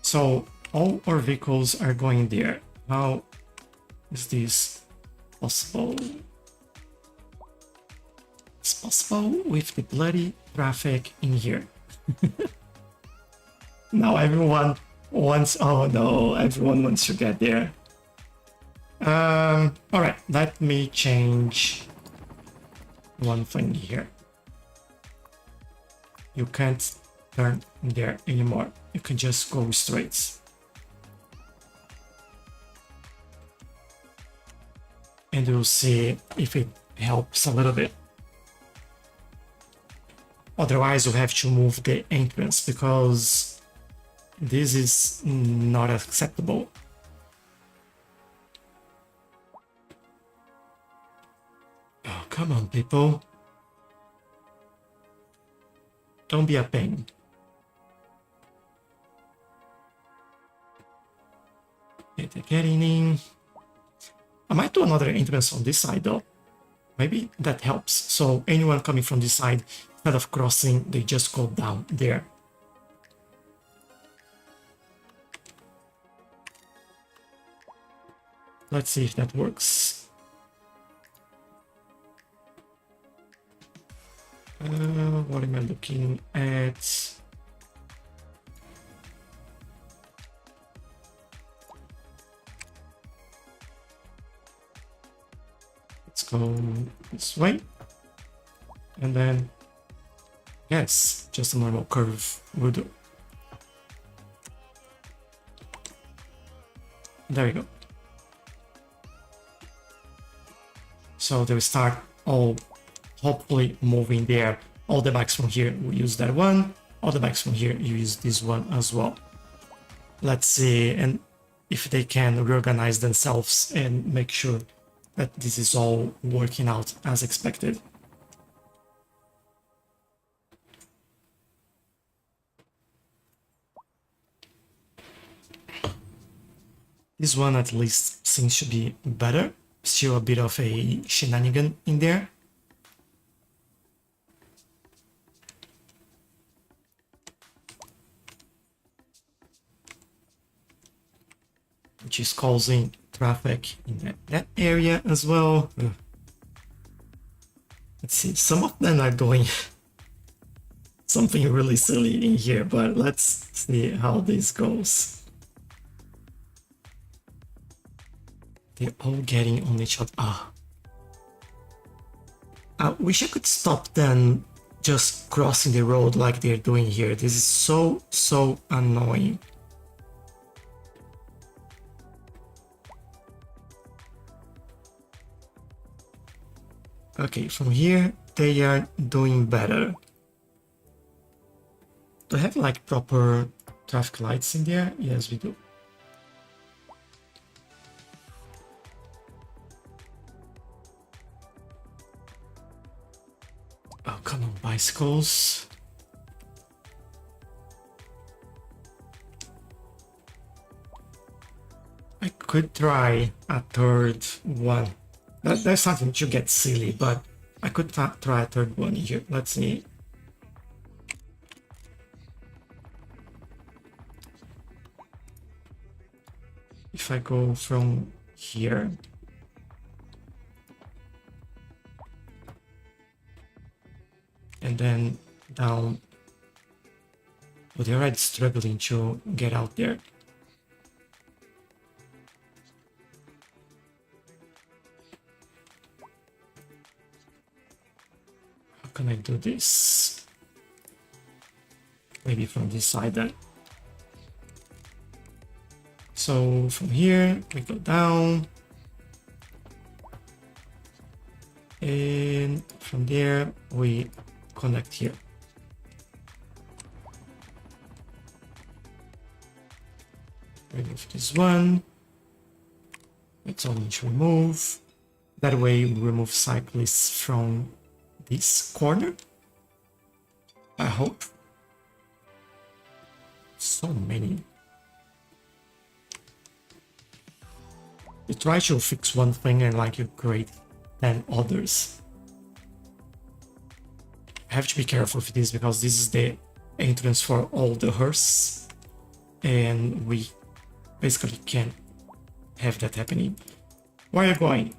So all our vehicles are going there. How is this possible? It's possible with the bloody traffic in here. Now everyone wants. Oh no! Everyone wants to get there. All right. Let me change one thing here. You can't turn there anymore. You can just go straight. And we'll see if it helps a little bit. Otherwise, we'll have to move the entrance because this is not acceptable. Oh, come on, people. Don't be a pain. Get in. I might do another entrance on this side though. Maybe that helps. So anyone coming from this side, instead of crossing, they just go down there. Let's see if that works. What am I looking at? Let's go this way. And then, yes, just a normal curve will do. There we go. So they will start all hopefully moving there. All the bikes from here will use that one. All the bikes from here you use this one as well. Let's see, and if they can reorganize themselves and make sure that this is all working out as expected. This one at least seems to be better. Still a bit of a shenanigan in there. Which is causing traffic in that area as well. Let's see, some of them are doing something really silly in here, but let's see how this goes. They're all getting on each other. I wish I could stop them just crossing the road like they're doing here. This is so annoying. Okay, from here they are doing better. Do I have like proper traffic lights in there? Yes, we do. Oh, come on, bicycles. I could try a third one. That's something to get silly, but I could try a third one here. Let's see. If I go from here. And then down. Oh, they're already struggling to get out there. How can I do this? Maybe from this side then. So from here we go down. And from there we connect here. Remove this one. Let's only remove. That way we remove cyclists from this corner. I hope. So many. You try to fix one thing and like you create 10 others. I have to be careful with this because this is the entrance for all the hearse, and we basically can't have that happening. Where are you going?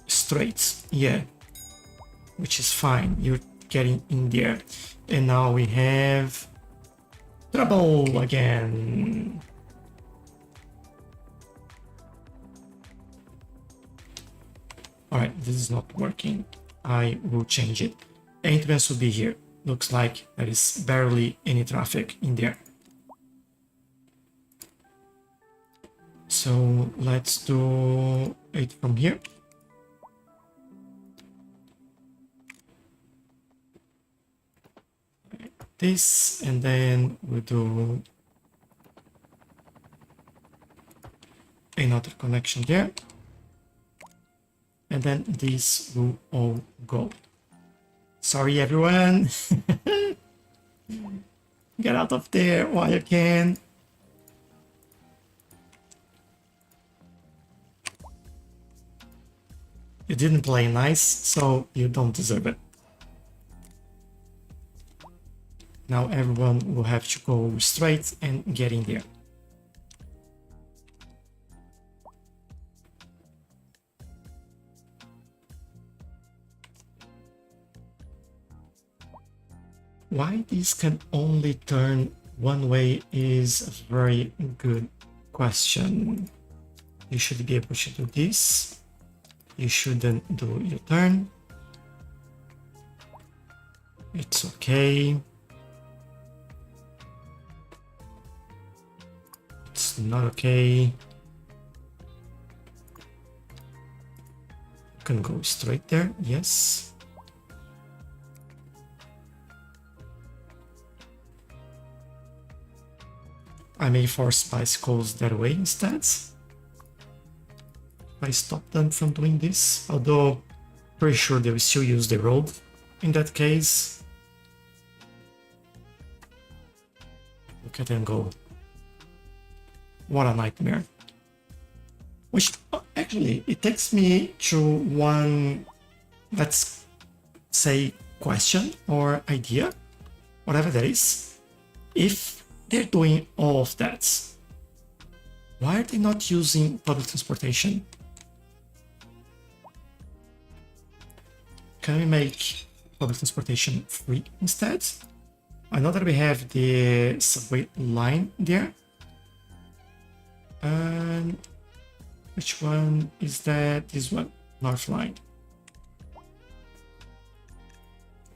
Straight, yeah, which is fine. You're getting in there, and now we have trouble again. Alright, this is not working. I will change it. Entrance will be here. Looks like there is barely any traffic in there. So let's do it from here. This, and then we'll do another connection there. And then these will all go. Sorry, everyone. Get out of there while you can. You didn't play nice, so you don't deserve it. Now everyone will have to go straight and get in there. Why this can only turn one way is a very good question. You should be able to do this. You shouldn't do your turn. It's okay. It's not okay. You can go straight there, yes. I may force bicycles that way instead. I stop them from doing this, although pretty sure they will still use the road in that case. Look at them go. What a nightmare. Which actually it takes me to one, let's say, question or idea, whatever that is. If they're doing all of that, why are they not using public transportation? Can we make public transportation free instead? I know that we have the subway line there. And which one is that? This one, North Line.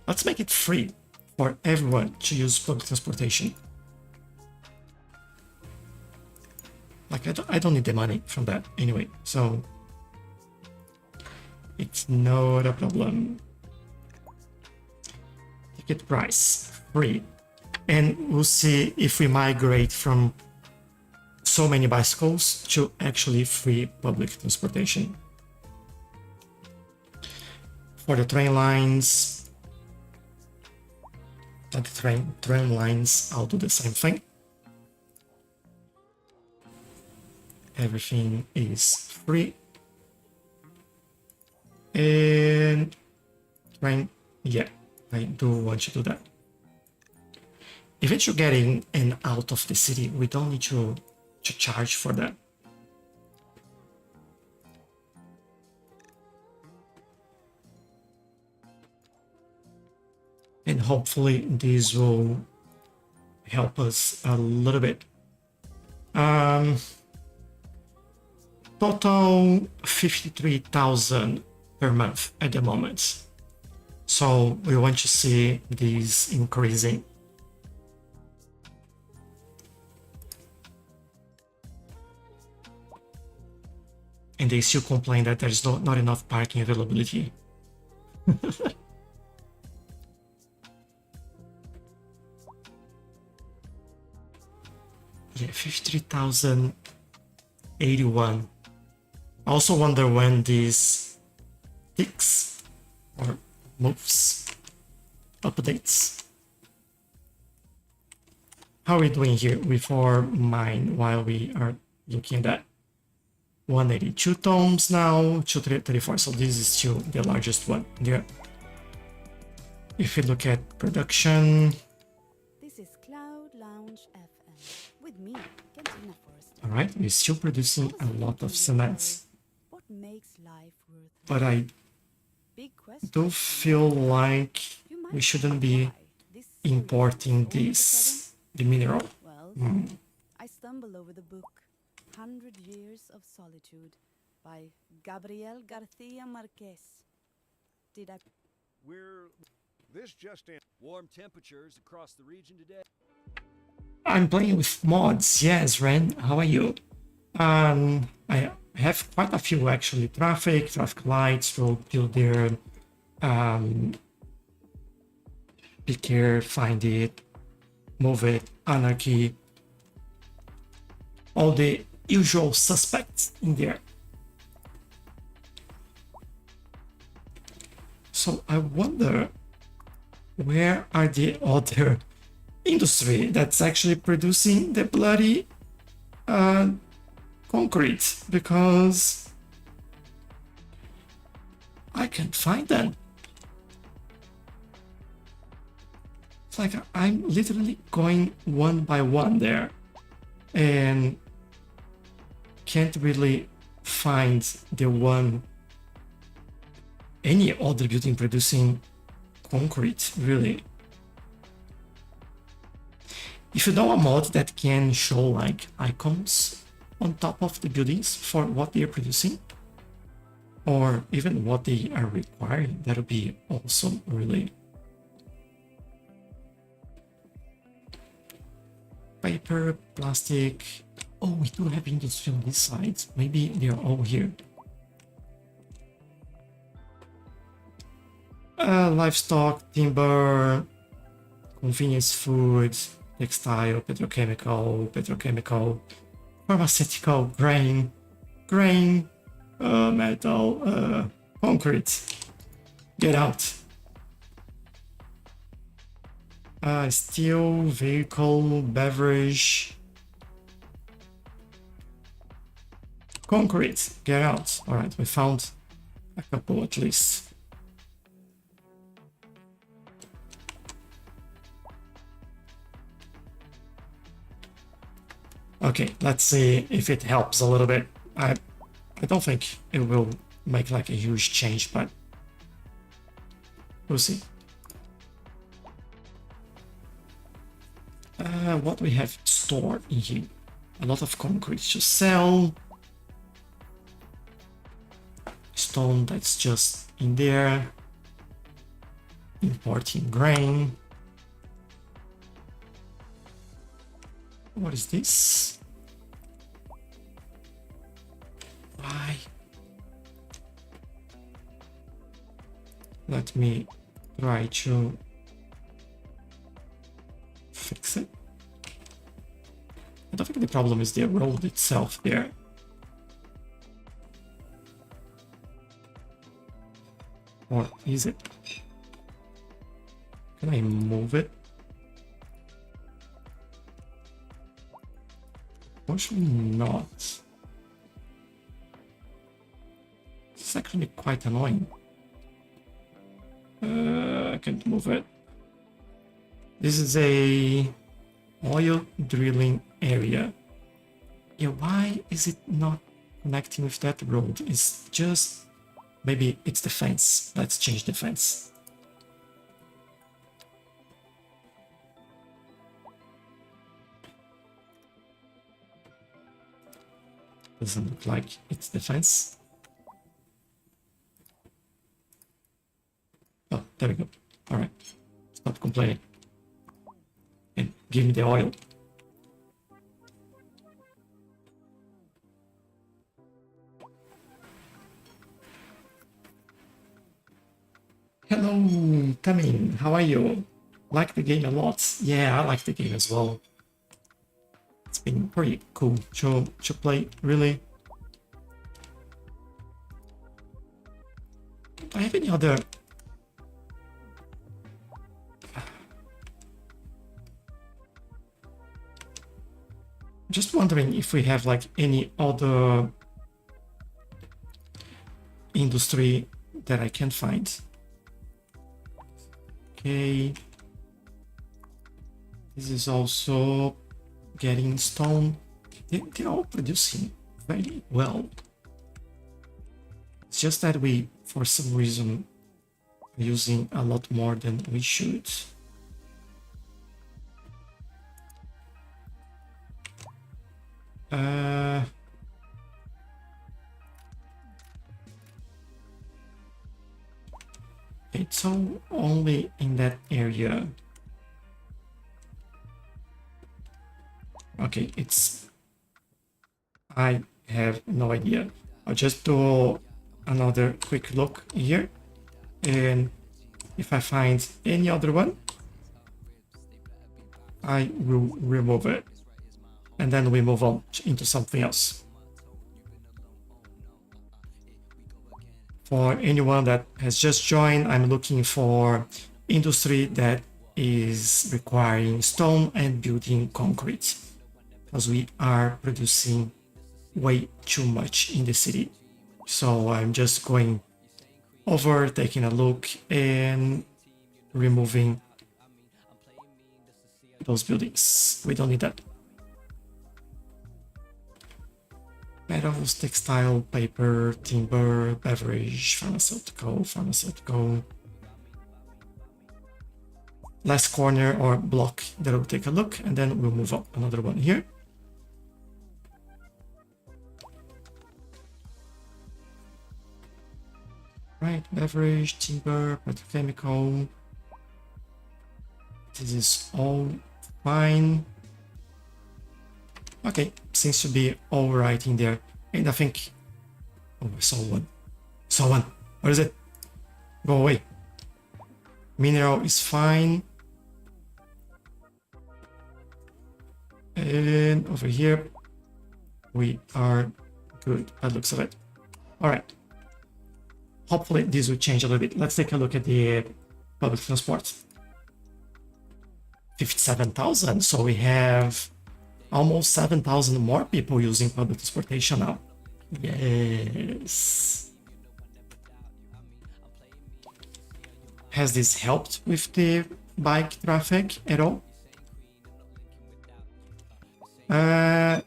Let's make it free for everyone to use public transportation. Like, I don't need the money from that anyway, so it's not a problem. Ticket price, free. And we'll see if we migrate from so many bicycles to actually free public transportation. For the train lines, I'll do the same thing. Everything is free. And train, yeah, I do want to do that. If it's you getting in out of the city, we don't need to charge for that. And hopefully this will help us a little bit. Total 53,000 per month at the moment. So we want to see this increasing. And they still complain that there's not enough parking availability. Yeah, 53,081. I also wonder when this ticks or moves, updates. How are we doing here with our mine while we are looking at that? 182 tomes now, 234, so this is still the largest one there. If we look at production. This is Cloud Lounge FM. With me, Cantina Forrester. Alright, we're still producing a lot of cements. What makes life worth But I Big question. do feel like You might we shouldn't wonder be why this importing series all of a this, the mineral. sudden- Well, I stumbled over the book 100 Years of Solitude by Gabriel Garcia Marquez. Did I This just in. Warm temperatures across the region today. I'm playing with mods, yes, Ren, how are you? I have quite a few actually. Traffic lights will build their pick here, find it, move it, anarchy, all the usual suspects in there. So I wonder, where are the other industry that's actually producing the bloody concrete? Because I can't find them. It's like I'm literally going one by one there and can't really find the one, any other building producing concrete, really. If you know a mod that can show like icons on top of the buildings for what they are producing, or even what they are requiring, that would be awesome, really. Paper, plastic. Oh, we do have industry on this side. Maybe they're all here. Livestock, timber, convenience food, textile, petrochemical, pharmaceutical, grain, metal, concrete. Get out. Steel, vehicle, beverage, concrete. Get out. All right, we found a couple at least. Okay, let's see if it helps a little bit. I don't think it will make like a huge change, but we'll see. What we have stored in here? A lot of concrete to sell. Stone that's just in there. Importing grain. What is this? Why? Let me try to fix it. I don't think the problem is the road itself there. Or is it? Can I move it? Unfortunately not. It's actually quite annoying. I can't move it. This is a oil drilling area. Yeah, why is it not connecting with that road? It's just... maybe it's the fence. Let's change the fence. Doesn't look like it's the fence. Oh, there we go. All right. Stop complaining. And give me the oil. Hello, Tamin. How are you? Like the game a lot? Yeah, I like the game as well. It's been pretty cool to play, really. Do I have any other... Just wondering if we have like any other industry that I can find. Okay. This is also getting stone. They're all producing very well. It's just that we, for some reason, are using a lot more than we should. It's all only in that area. Okay, it's... I have no idea. I'll just do another quick look here. And if I find any other one, I will remove it. And then we move on into something else. For anyone that has just joined, I'm looking for industry that is requiring stone and building concrete, because we are producing way too much in the city. So I'm just going over, taking a look, and removing those buildings. We don't need that. Metals, textile, paper, timber, beverage, pharmaceutical. Last corner or block that will take a look, and then we'll move up another one here. Right, beverage, timber, petrochemical. This is all fine. Okay, seems to be all right in there. And I think, oh, I saw one. Saw one. Where is it? Go away. Mineral is fine. And over here, we are good by the looks of it. All right. Hopefully this will change a little bit. Let's take a look at the public transport. 57,000. So we have almost 7,000 more people using public transportation now. Yes. Has this helped with the bike traffic at all?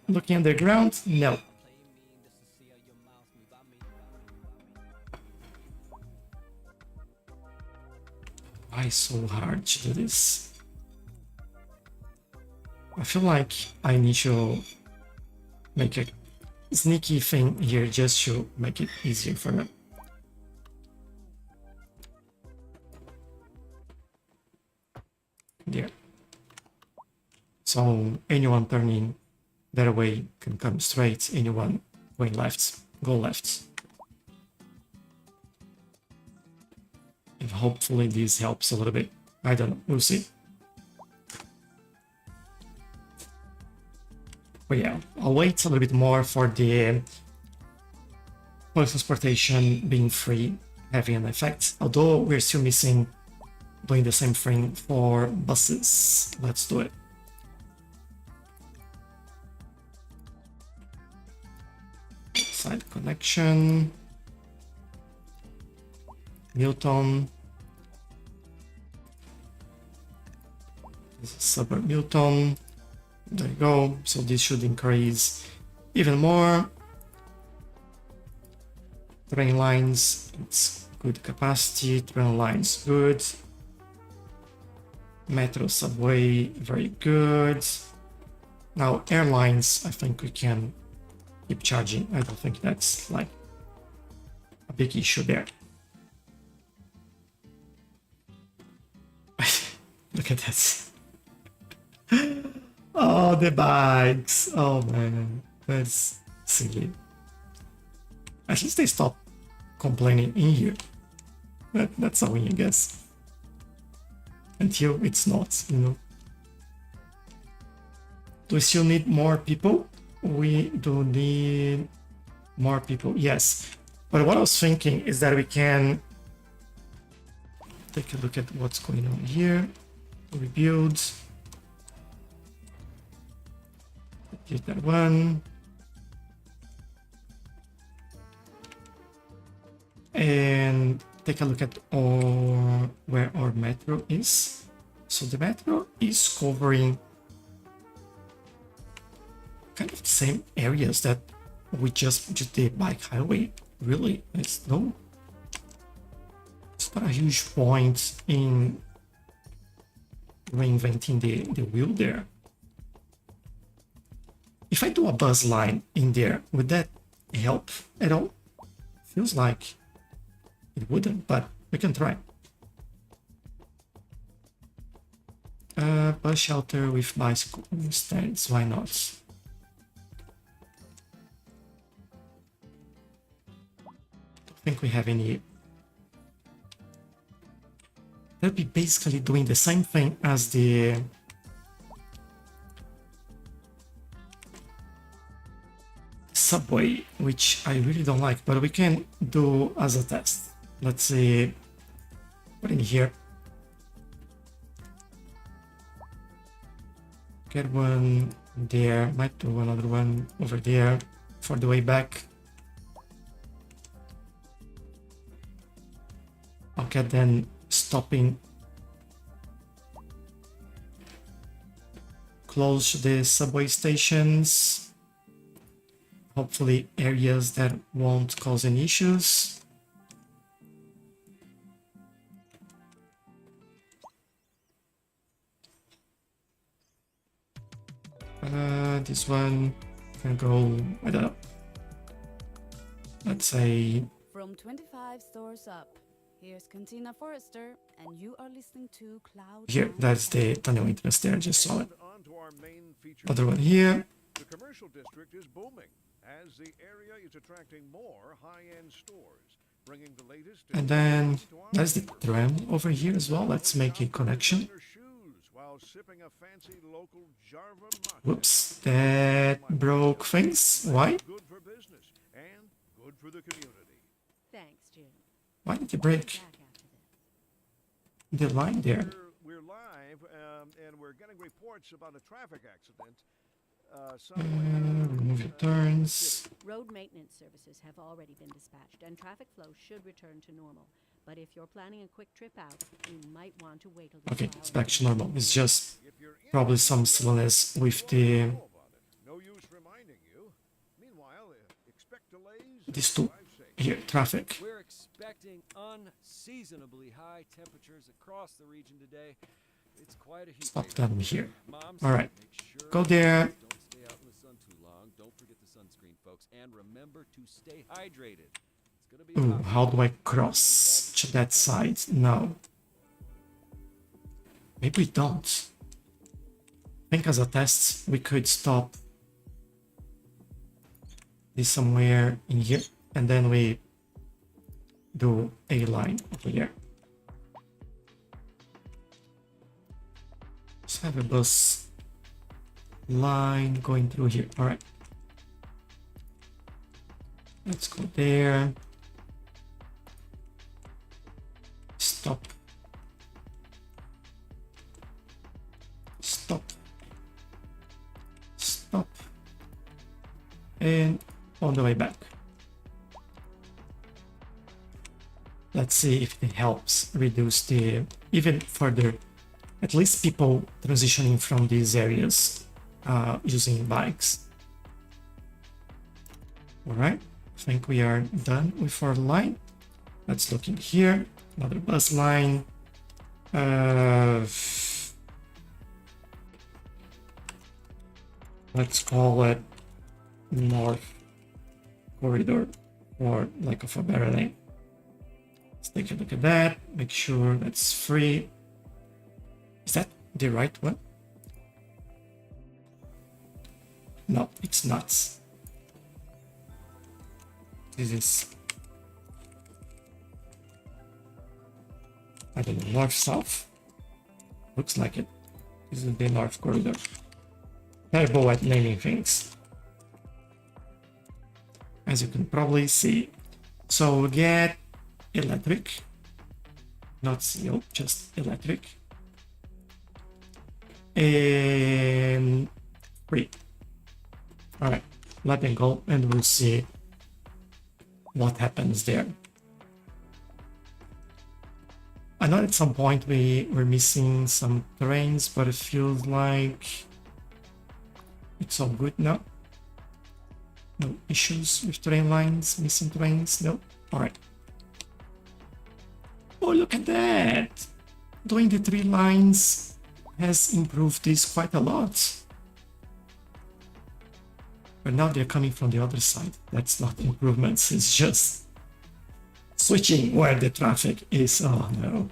Looking underground, no. Why so hard to do this? I feel like I need to make a sneaky thing here just to make it easier for them. There. So anyone turning that way can come straight, anyone going left, go left. And hopefully this helps a little bit. I don't know, we'll see. But yeah, I'll wait a little bit more for the public transportation being free having an effect. Although we're still missing doing the same thing for buses. Let's do it. Side connection. Newton. This is suburb Newton. There you go. So this should increase even more. Train lines, it's good capacity. Train lines, good. Metro, subway, very good. Now airlines, I think we can keep charging. I don't think that's like a big issue there. Look at that. Oh, the bikes. Oh man, that's silly. At least they stop complaining in here. That's a win, I guess. Until it's not, you know. Do we still need more people? We do need more people, yes. But what I was thinking is that we can take a look at what's going on here. Rebuild. Get that one. And take a look at where our metro is. So the metro is covering kind of the same areas that we just the bike highway. Really, it's not a huge point in reinventing the wheel there. If I do a bus line in there, would that help at all? Feels like it wouldn't, but we can try. Bus shelter with bicycle stands, why not? Don't think we have any. That'd be basically doing the same thing as the subway, which I really don't like, but we can do as a test. Let's see, put in here. Get one there, might do another one over there for the way back. Okay, then stopping close to the subway stations. Hopefully areas that won't cause any issues. This one can go, I don't know. Let's say From 25 stores up, here's Cantina Forrester, and you are listening to Cloud. here, that's the tunnel entrance there, I just saw it. And on to our main feature. Other one here. The commercial district is booming as the area is attracting more high-end stores, bringing the latest. And then there's the tram over here as well. Let's make a connection. While sipping a fancy local Jarva mate. Whoops, that broke things. Why? Good for business and good for the community. Thanks, Jim. Why did you break Back after this. the line there? We're live, and we're getting reports about a traffic accident. Remove your turns. Road maintenance services have already been dispatched, and traffic flow should return to normal. But if you're planning a quick trip out, you might want to wait a little Okay, while. it's back to normal. It's just probably some slowness with the No use reminding you. Meanwhile, expect delays. these two here, traffic. We're expecting unseasonably high temperatures across the region today. It's quite a heat Stop wave them out here. there. Moms, Alright. make sure Go there. Don't stay out in the sun too long. Don't forget the sunscreen, folks. And remember to stay hydrated. It's gonna be Ooh, hot. how do I cross to that side? No. Maybe we don't. I think as a test, we could stop this somewhere in here, and then we do a line over here. Let's have a bus line going through here. All right. Let's go there. Stop. Stop. Stop. And on the way back. Let's see if it helps reduce the even further, at least people transitioning from these areas using bikes. All right, I think we are done with our line. Let's look in here. Another bus line. Let's call it North Corridor, or lack of a better name. Let's take a look at that. Make sure that's free. Is that the right one? No, it's not. This is, I don't know, north-south? Looks like it. This is the North Corridor. Terrible at naming things, as you can probably see. So we get electric, not CO, just electric. And free. All right, let them go and we'll see what happens there. I know at some point we were missing some trains, but it feels like it's all good now. No issues with train lines, missing trains, no. All right. Oh, look at that! Doing the 3 lines has improved this quite a lot. But now they're coming from the other side. That's not improvements, it's just switching where the traffic is. Oh no.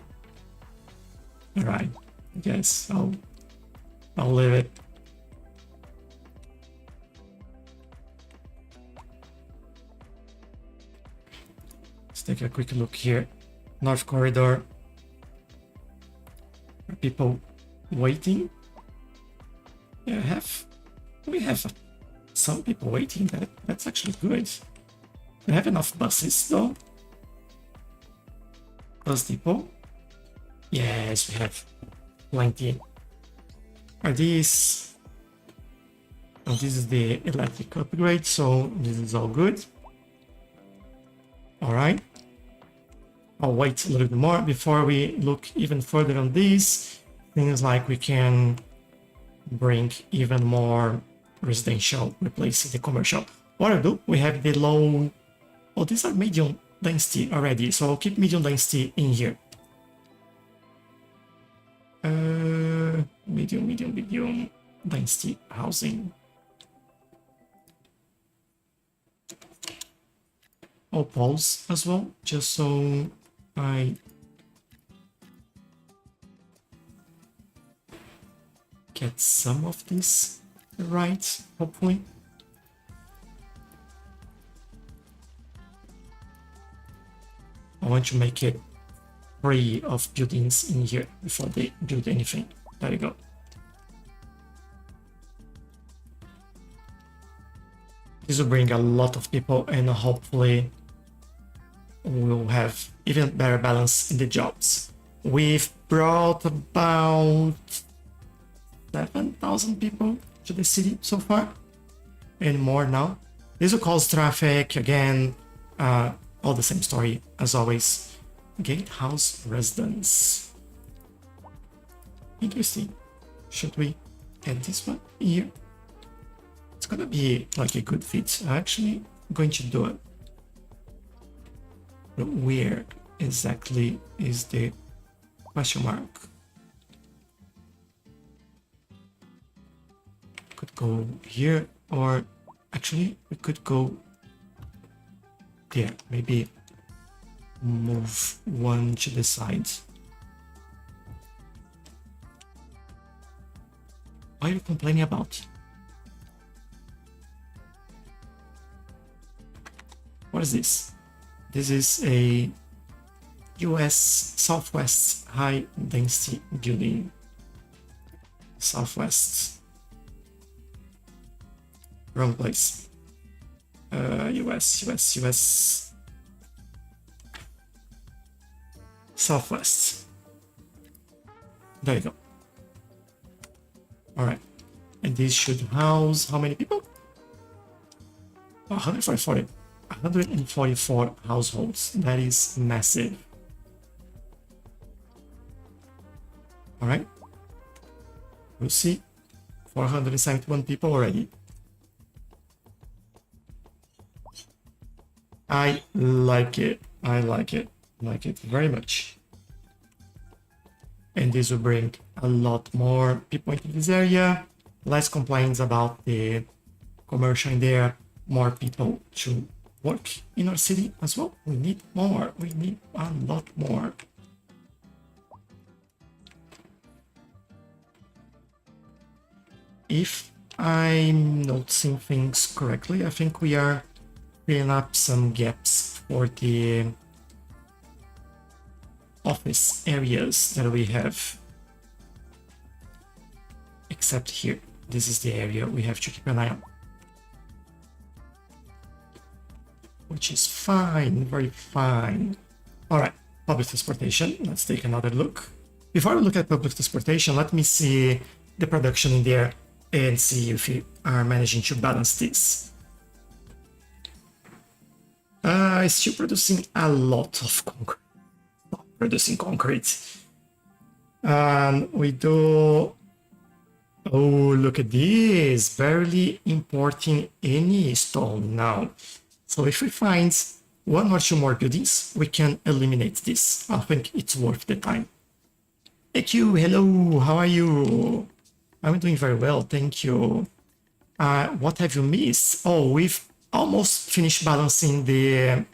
Alright, I guess I'll leave it. Let's take a quick look here. North Corridor. Are people waiting? Yeah, we have some people waiting. That's actually good. We have enough buses though. Bus depot. Yes, we have plenty. Are these? Oh, this is the electric upgrade, so this is all good. All right. I'll wait a little bit more before we look even further on these. Things like we can bring even more residential, replacing the commercial. What I'll do, we have the low... Oh, these are medium density already, so I'll keep medium density in here. Medium density housing. All poles as well, just so I get some of this right, hopefully. I want to make it free of buildings in here before they build anything. There you go. This will bring a lot of people and hopefully we'll have even better balance in the jobs. We've brought about 7,000 people to the city so far and more now. This will cause traffic again, all the same story as always. Gatehouse residence. Interesting. Should we add this one here? It's gonna be like a good fit. I'm actually going to do it. But where exactly is the question mark? Could go here, or actually we could go there. Maybe move one to the side. What are you complaining about? What is this? This is a US Southwest high density building. Southwest. Wrong place. US. Southwest. There you go. Alright. And this should house how many people? 144 households. That is massive. Alright. We'll see. 471 people already. I like it. I like it very much. And this will bring a lot more people into this area. Less complaints about the commercial in there. More people to work in our city as well. We need more. We need a lot more. If I'm noticing things correctly, I think we are filling up some gaps for the office areas that we have. Except here. This is the area we have to keep an eye on. Which is fine, very fine. Alright, public transportation. Let's take another look. Before we look at public transportation, let me see the production in there and see if we are managing to balance this. Still producing a lot of concrete. Not producing concrete. We do... Oh, look at this. Barely importing any stone now. So if we find one or two more buildings, we can eliminate this. I think it's worth the time. Thank you. Hello. How are you? I'm doing very well. Thank you. What have you missed? Oh, we've almost finished balancing the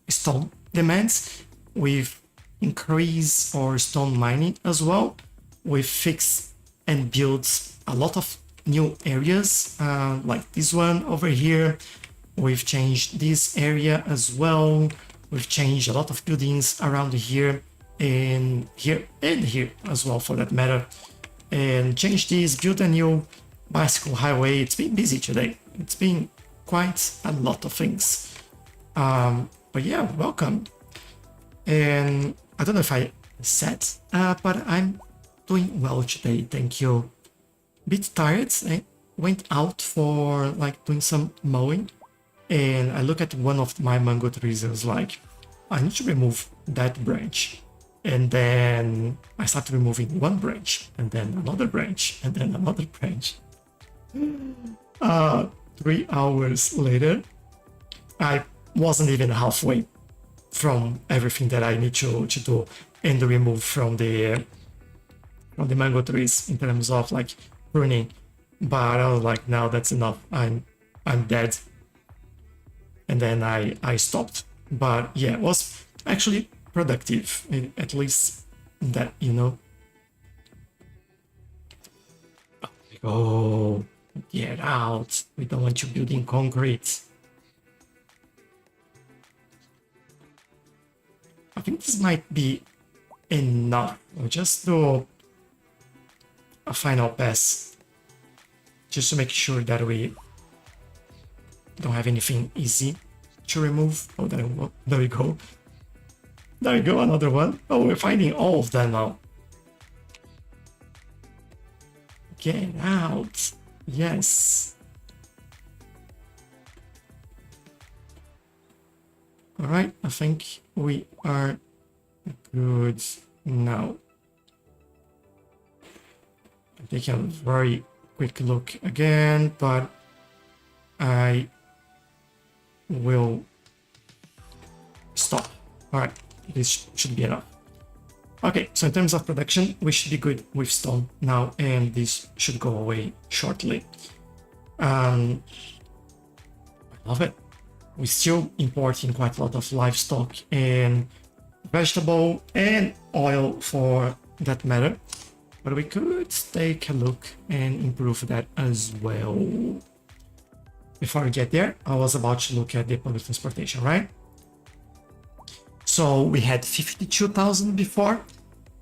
stone demands. We've increased our stone mining as well. We've fixed and built a lot of new areas, like this one over here. We've changed this area as well. We've changed a lot of buildings around here and here as well, for that matter. And changed this, built a new bicycle highway. It's been busy today. It's been quite a lot of things. But yeah, welcome. And I don't know if I said, but I'm doing well today. Thank you. Bit tired. I went out for like doing some mowing. And I look at one of my mango trees and was like, I need to remove that branch. And then I start removing one branch, and then another branch, and then another branch. 3 hours later, I wasn't even halfway from everything that I need to do and remove from the mango trees in terms of like pruning. But I was like, no, that's enough. I'm dead. And then I stopped. But yeah, it was actually productive, at least that, you know. Oh, get out. We don't want you building concrete. I think this might be enough. We'll just do a final pass just to make sure that we don't have anything easy to remove. Oh, there we go. There we go, another one. Oh, we're finding all of them now. Get out. Yes. All right, I think we are good now. I'm taking a very quick look again, but I will stop. All right, this should be enough. Okay, so in terms of production, we should be good with stone now, and this should go away shortly. I love it. We're still importing quite a lot of livestock and vegetable and oil for that matter, but we could take a look and improve that as well. Before we get there, I was about to look at the public transportation, right? So we had 52,000 before,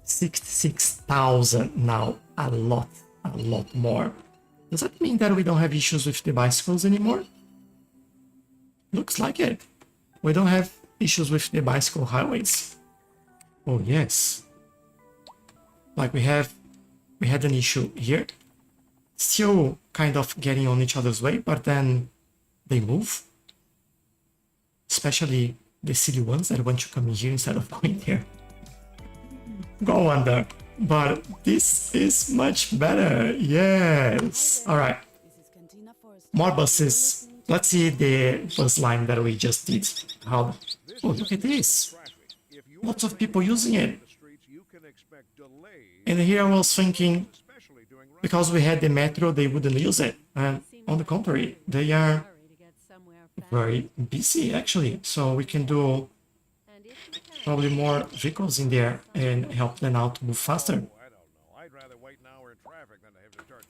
66,000 now, a lot more. Does that mean that we don't have issues with the bicycles anymore? Looks like it. We don't have issues with the bicycle highways. Oh yes. Like we had an issue here. Still kind of getting on each other's way, but then they move. Especially the silly ones that want to come in here instead of going there. Go under. But this is much better. Yes. All right. More buses. Let's see the bus line that we just did. How? Oh, look at this. Lots of people using it. And here I was thinking, because we had the metro, they wouldn't use it. And on the contrary, they are very busy actually. So we can do probably more vehicles in there and help them out to move faster.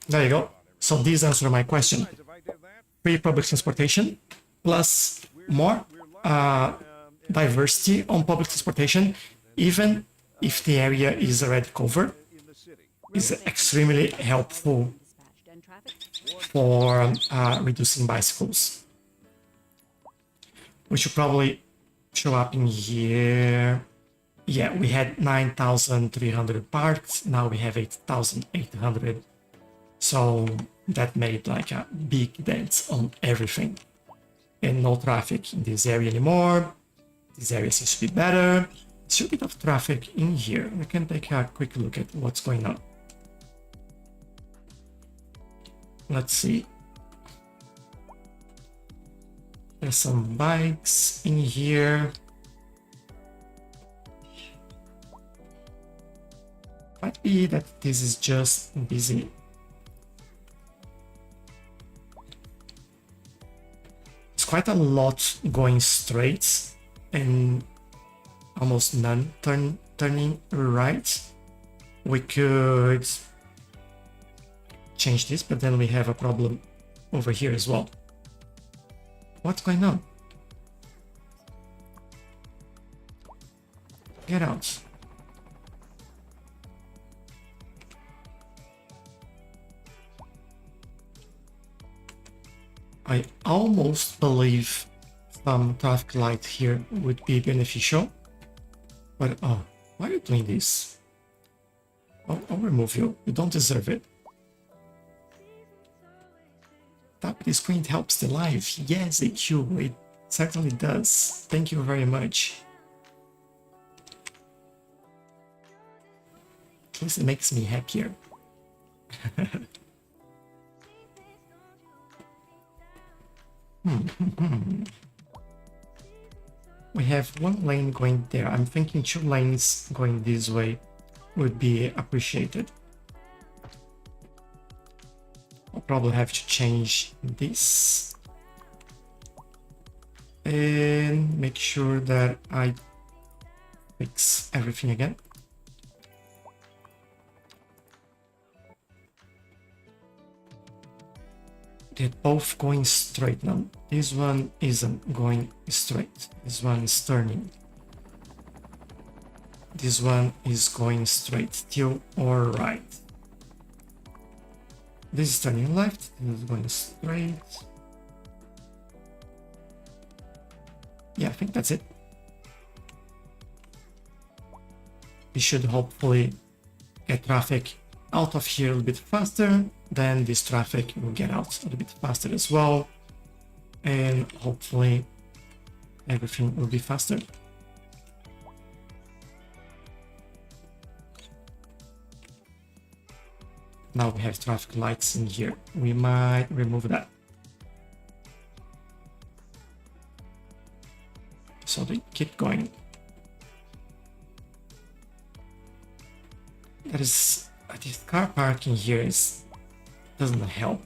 There you go. So these answer my question. Free public transportation plus more diversity on public transportation, even if the area is already covered, is extremely helpful for reducing bicycles. We should probably show up in here. Yeah, we had 9,300 parked, now we have 8,800. So that made like a big dent on everything. And no traffic in this area anymore. This area seems to be better. Still a bit of traffic in here. We can take a quick look at what's going on. Let's see. There's some bikes in here. Might be that this is just busy. It's quite a lot going straight and almost none turning right. We could change this, but then we have a problem over here as well. What's going on? Get out. I almost believe some traffic light here would be beneficial. But oh, why are you doing this? I'll remove you. You don't deserve it. Tap the screen helps the life. Yes, AQ, it certainly does. Thank you very much. At least it makes me happier. We have one lane going there. I'm thinking 2 lanes going this way would be appreciated. I'll probably have to change this and make sure that I fix everything again. They're both going straight now. This one isn't going straight. This one is turning. This one is going straight, still or right. This is turning left, this is going straight. Yeah, I think that's it. We should hopefully get traffic out of here a little bit faster. Then this traffic will get out a little bit faster as well. And hopefully everything will be faster. Now we have traffic lights in here. We might remove that. So they keep going. There is this car parking here doesn't help,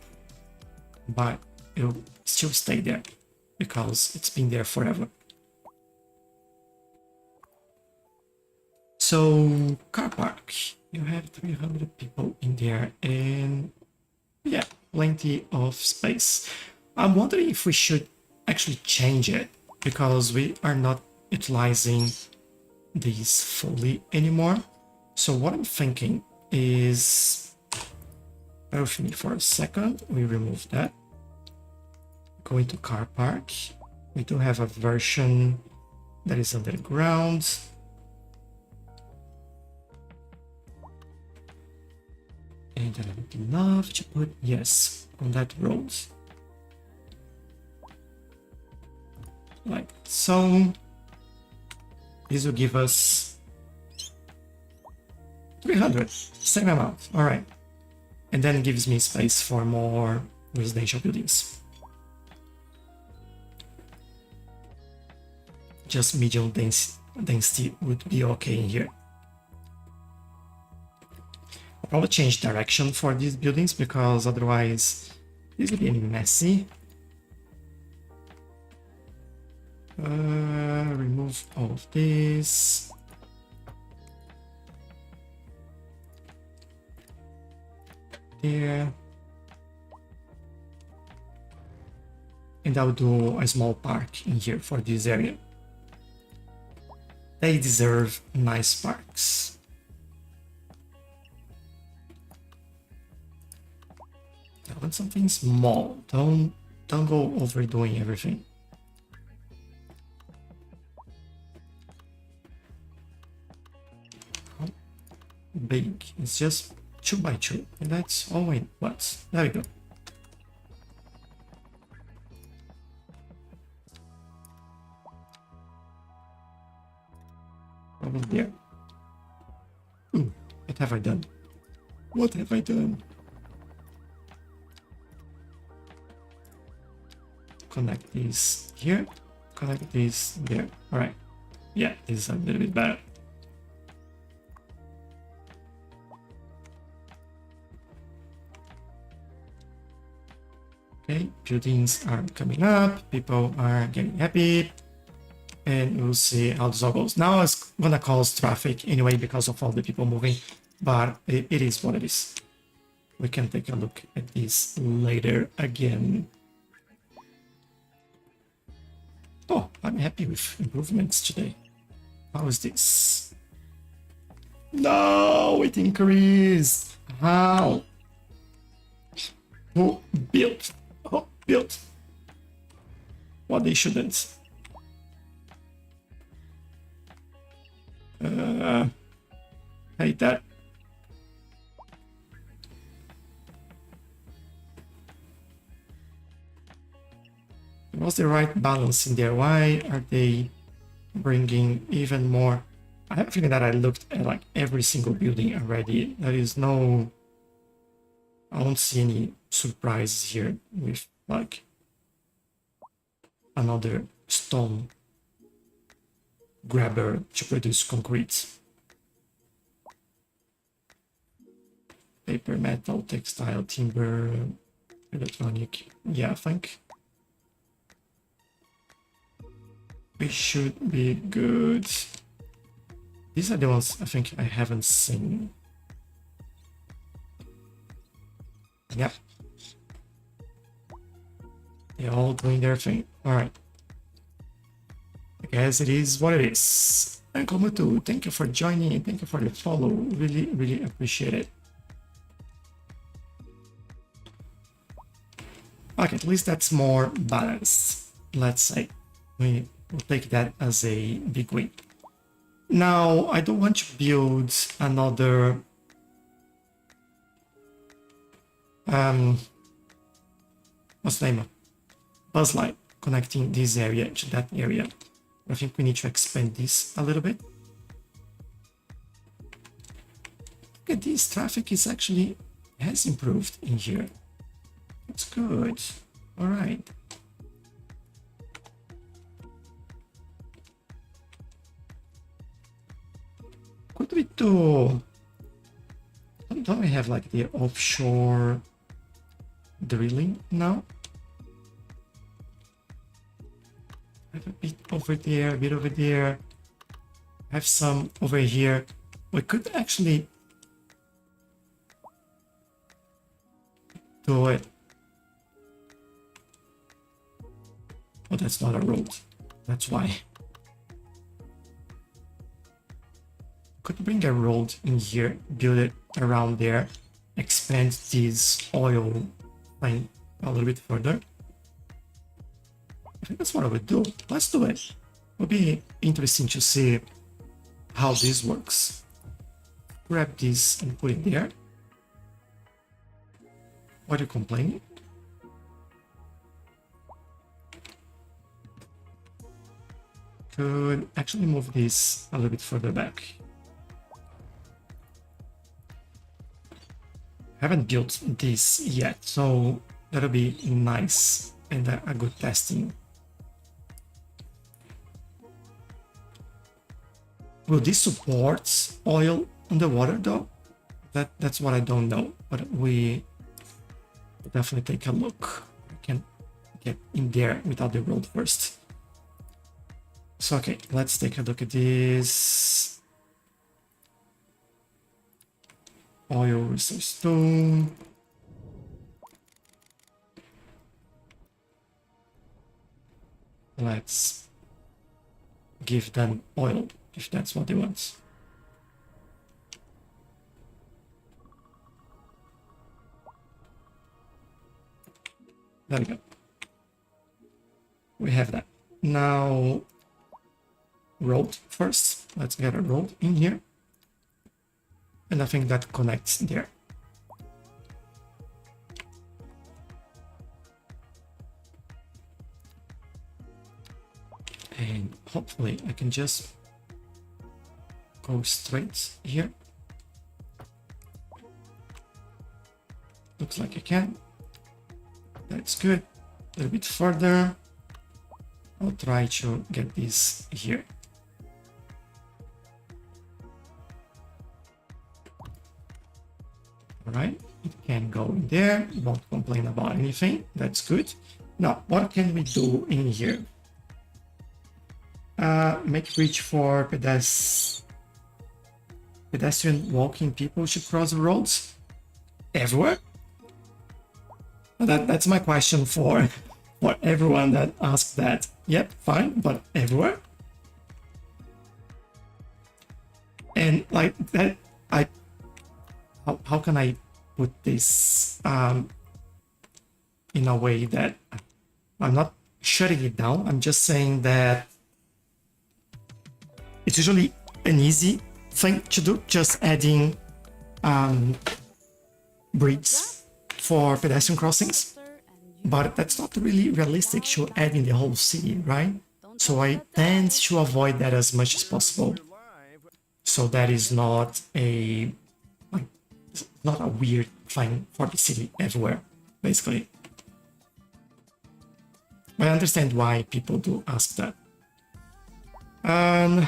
but it'll still stay there because it's been there forever. So car park, you have 300 people in there and yeah, plenty of space. I'm wondering if we should actually change it because we are not utilizing these fully anymore. So what I'm thinking is, bear with me for a second, we remove that. Go into car park. We do have a version that is underground. And I would love to put yes on that road. Like so. This will give us 300, same amount, all right. And then it gives me space for more residential buildings. Just medium density would be okay in here. I'll probably change direction for these buildings because otherwise this would be messy. Remove all of this. There. And I'll do a small park in here for this area. They deserve nice parks. I want something small. Don't go overdoing everything. How big? It's just 2 by 2, and that's all it was. There we go. Probably there. Ooh, what have I done? What have I done? Connect these here. Connect these there. All right. Yeah, this is a little bit better. Okay, buildings are coming up, people are getting happy, and we'll see how this all goes. Now it's gonna cause traffic anyway because of all the people moving, but it is what it is. We can take a look at this later again. Oh, I'm happy with improvements today. How is this? No, it increased. How? Who built? Oh, built. What they shouldn't. Hate that. What's the right balance in there? Why are they bringing even more I have a feeling that I looked at like every single building already. There is no, I don't see any surprises here with like another stone grabber to produce concrete. Paper, metal, textile, timber, electronic. Yeah, I think we should be good. These are the ones I think I haven't seen. Yep. They're all doing their thing. Alright. I guess it is what it is. Uncle Mutu, thank you for joining. Thank you for the follow. Really, really appreciate it. Okay, at least that's more balanced. Let's say we will take that as a big win. Now, I don't want to build another what's the name? Buzz line connecting this area to that area. I think we need to expand this a little bit. Look at this, traffic is actually has improved in here. That's good. All right. Could we do? Don't we have like the offshore drilling now? Have a bit over there, a bit over there. Have some over here. We could actually do it. Oh, that's not a road. That's why. Could bring a road in here, build it around there, expand this oil line a little bit further. I think that's what I would do. Let's do it. It'll be interesting to see how this works. Grab this and put it there. What are you complaining? Could actually move this a little bit further back. Haven't built this yet, so that'll be nice and a good testing. Will this support oil underwater though? That's what I don't know, but we will definitely take a look. I can get in there without the road first. So okay, let's take a look at this. Oil resource stone. Let's give them oil if that's what they want. There we go. We have that. Now, road first. Let's get a road in here. And I think that connects there. And hopefully I can just go straight here. Looks like I can. That's good. A little bit further. I'll try to get this here. Alright, it can go in there. Won't complain about anything. That's good. Now, what can we do in here? Make bridge for pedestrian walking people should cross the roads everywhere. That's my question for everyone that asked that. Yep, fine, but everywhere. And like that, how can I put this in a way that I'm not shutting it down? I'm just saying that it's usually an easy thing to do, just adding bridges for pedestrian crossings, but that's not really realistic to add in the whole city, right? So I tend to avoid that as much as possible. So that is not a like not a weird thing for the city everywhere, basically. I understand why people do ask that. And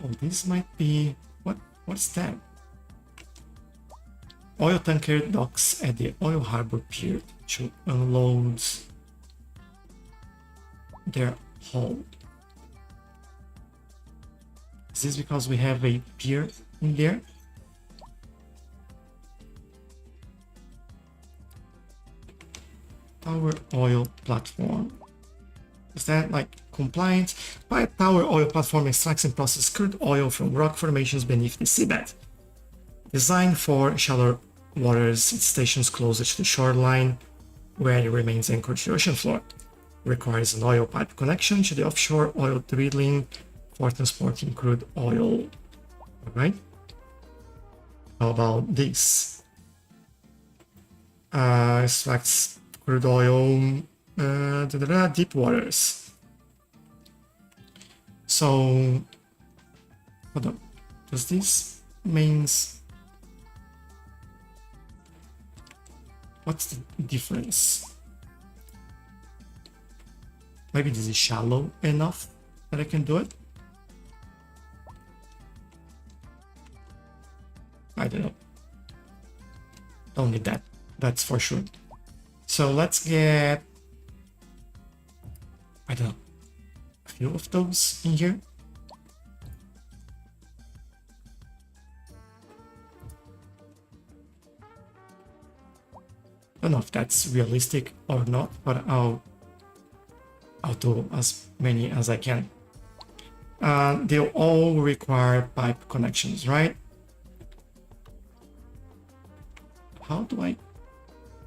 oh, this might be what's that? Oil tanker docks at the oil harbor pier to unload their hold. Is this because we have a pier in there? Tower oil platform. Is that like compliant? By tower oil platform extracts and processes crude oil from rock formations beneath the seabed. Designed for shallow waters, it stations closer to the shoreline where it remains anchored to the ocean floor. Requires an oil pipe connection to the offshore oil drilling for transporting crude oil. Alright. How about this? Extracts crude oil deep waters. So hold on. Does this means what's the difference? Maybe this is shallow enough that I can do it. I don't know. Don't need that. That's for sure. So let's get, I don't know, a few of those in here. I don't know if that's realistic or not, but I'll do as many as I can. They'll all require pipe connections, right? How do I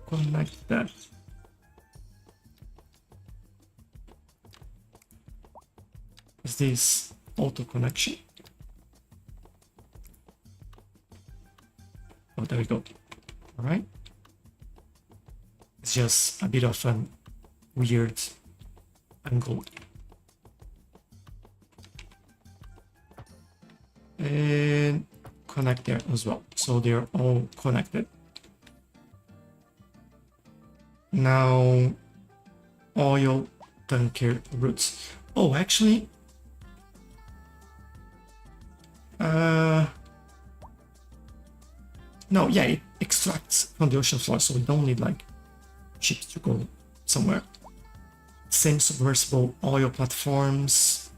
connect that? Is this auto connection? Oh, there we go. All right. It's just a bit of an weird angle. And connect there as well. So they're all connected. Now, oil tanker routes. Oh, actually, no, yeah, it extracts from the ocean floor, so we don't need like ships to go somewhere. Same submersible oil platforms.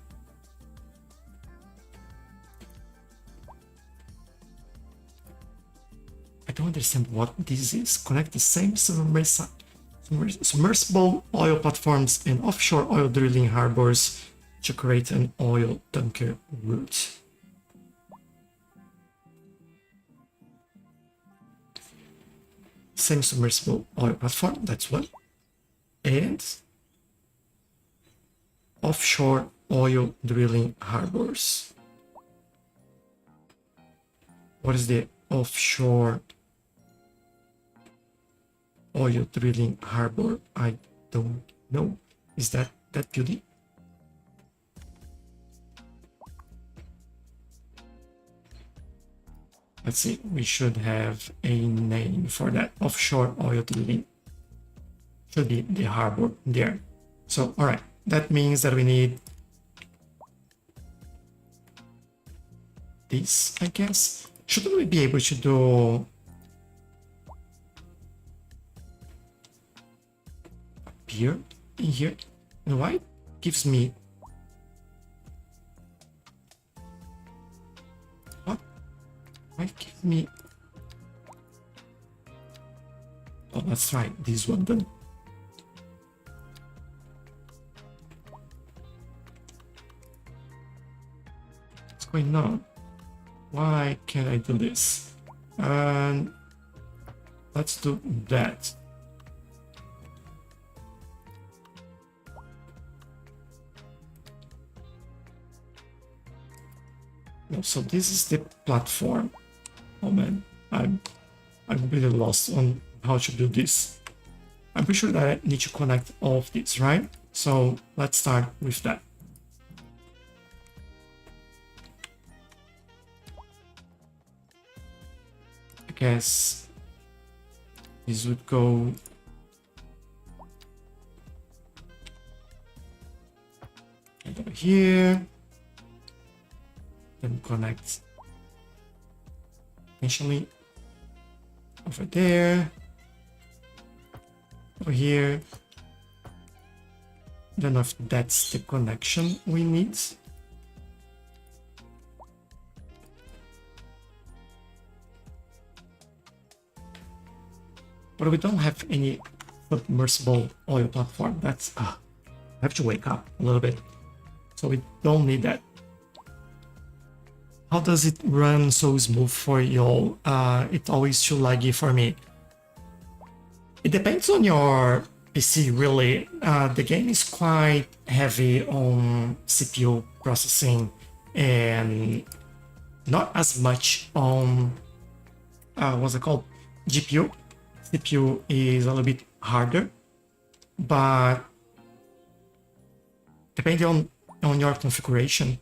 I don't understand what this is. Connect the same submersible oil platforms and offshore oil drilling harbors to create an oil tanker route. Same submersible oil platform, that's one. And offshore oil drilling harbors. What is the offshore oil drilling harbor? I don't know. Is that building? Let's see, we should have a name for that. Offshore oil drilling. Should be the harbor there. So, all right, that means that we need this, I guess. Shouldn't we be able to do a pier in here? And why it gives me what? Why it gives me? Oh, let's try this one then. What's going on? Why can't I do this? And let's do that. No, so this is the platform. Oh man, I'm really lost on how to do this. I'm pretty sure that I need to connect all of these, right? So let's start with that. guess this would go over here, then connect initially over there, over here. Don't know if that's the connection we need. But we don't have any submersible oil platform. That's I have to wake up a little bit. So we don't need that. How does it run so smooth for y'all? It's always too laggy for me. It depends on your PC, really. The game is quite heavy on CPU processing and not as much on what's it called? GPU. CPU is a little bit harder, but depending on your configuration,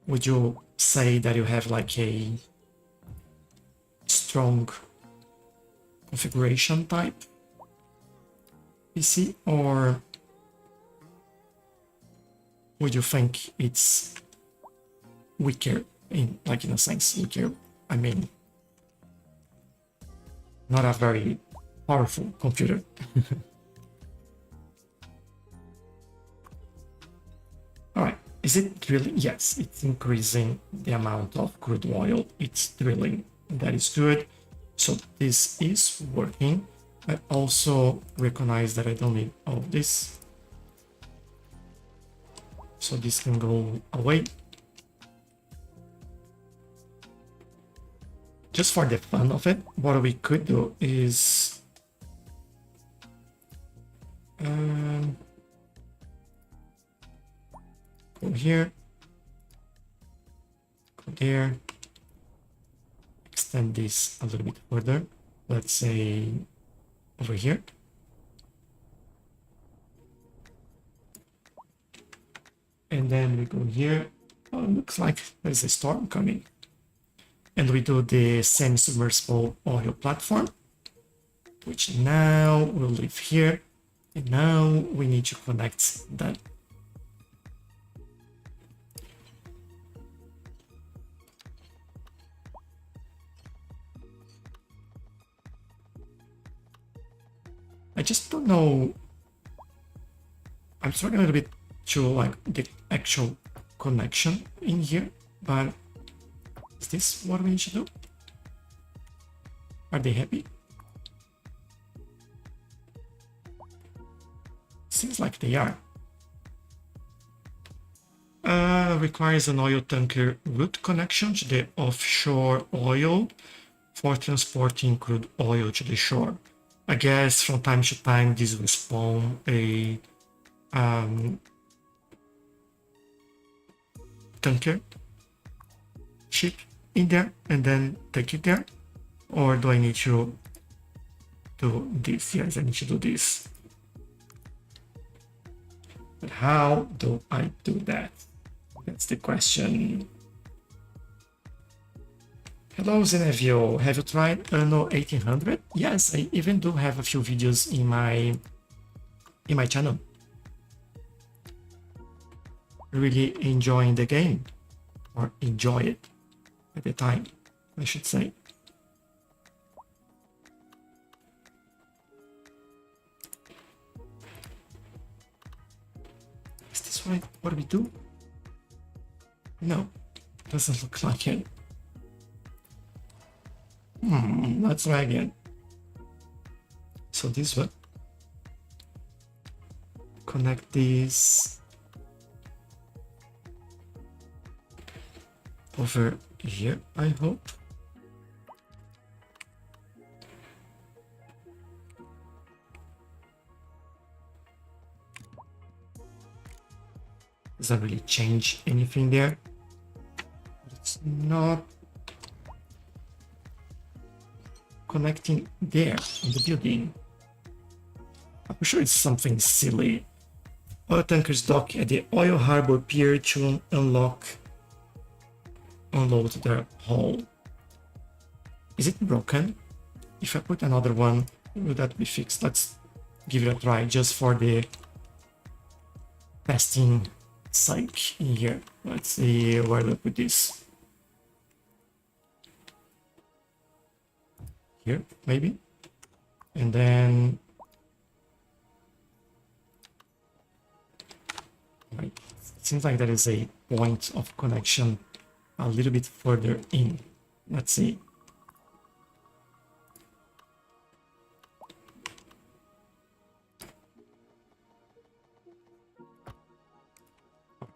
would you say that you have like a strong configuration type PC, or would you think it's weaker in a sense? Weaker, I mean, not a very powerful computer. All right, is it drilling? Yes, it's increasing the amount of crude oil it's drilling. That is good. So this is working. I also recognize that I don't need all of this. So this can go away. Just for the fun of it, what we could do is go here, go there, extend this a little bit further. Let's say over here. And then we go here. Oh, looks like there's a storm coming. And we do the semi-submersible oil platform, which now will live here. And now we need to connect that. I just don't know. I'm struggling a little bit to like the actual connection in here, but is this what we need to do? Are they happy? Seems like they are. Requires an oil tanker route connection to the offshore oil for transporting crude oil to the shore. I guess from time to time this will spawn a tanker ship in there and then take it there. Or do I need to do this? Yes, I need to do this. But how do I do that? That's the question. Hello Zenevio, have you tried Anno 1800? Yes, I even do have a few videos in my channel. Really enjoying the game, or enjoy it at the time, I should say. Is this right? What do we do? No, doesn't look like it. Let's try again. So this one. Connect these over here, I hope. Doesn't really change anything there. It's not connecting there in the building. I'm sure it's something silly. Oil tankers dock at the oil harbor pier to unlock unload their hull. Is it broken? If I put another one, will that be fixed? Let's give it a try just for the testing sake in here. Let's see where do I put this. Here, maybe. And then right. It seems like there is a point of connection a little bit further in. Let's see.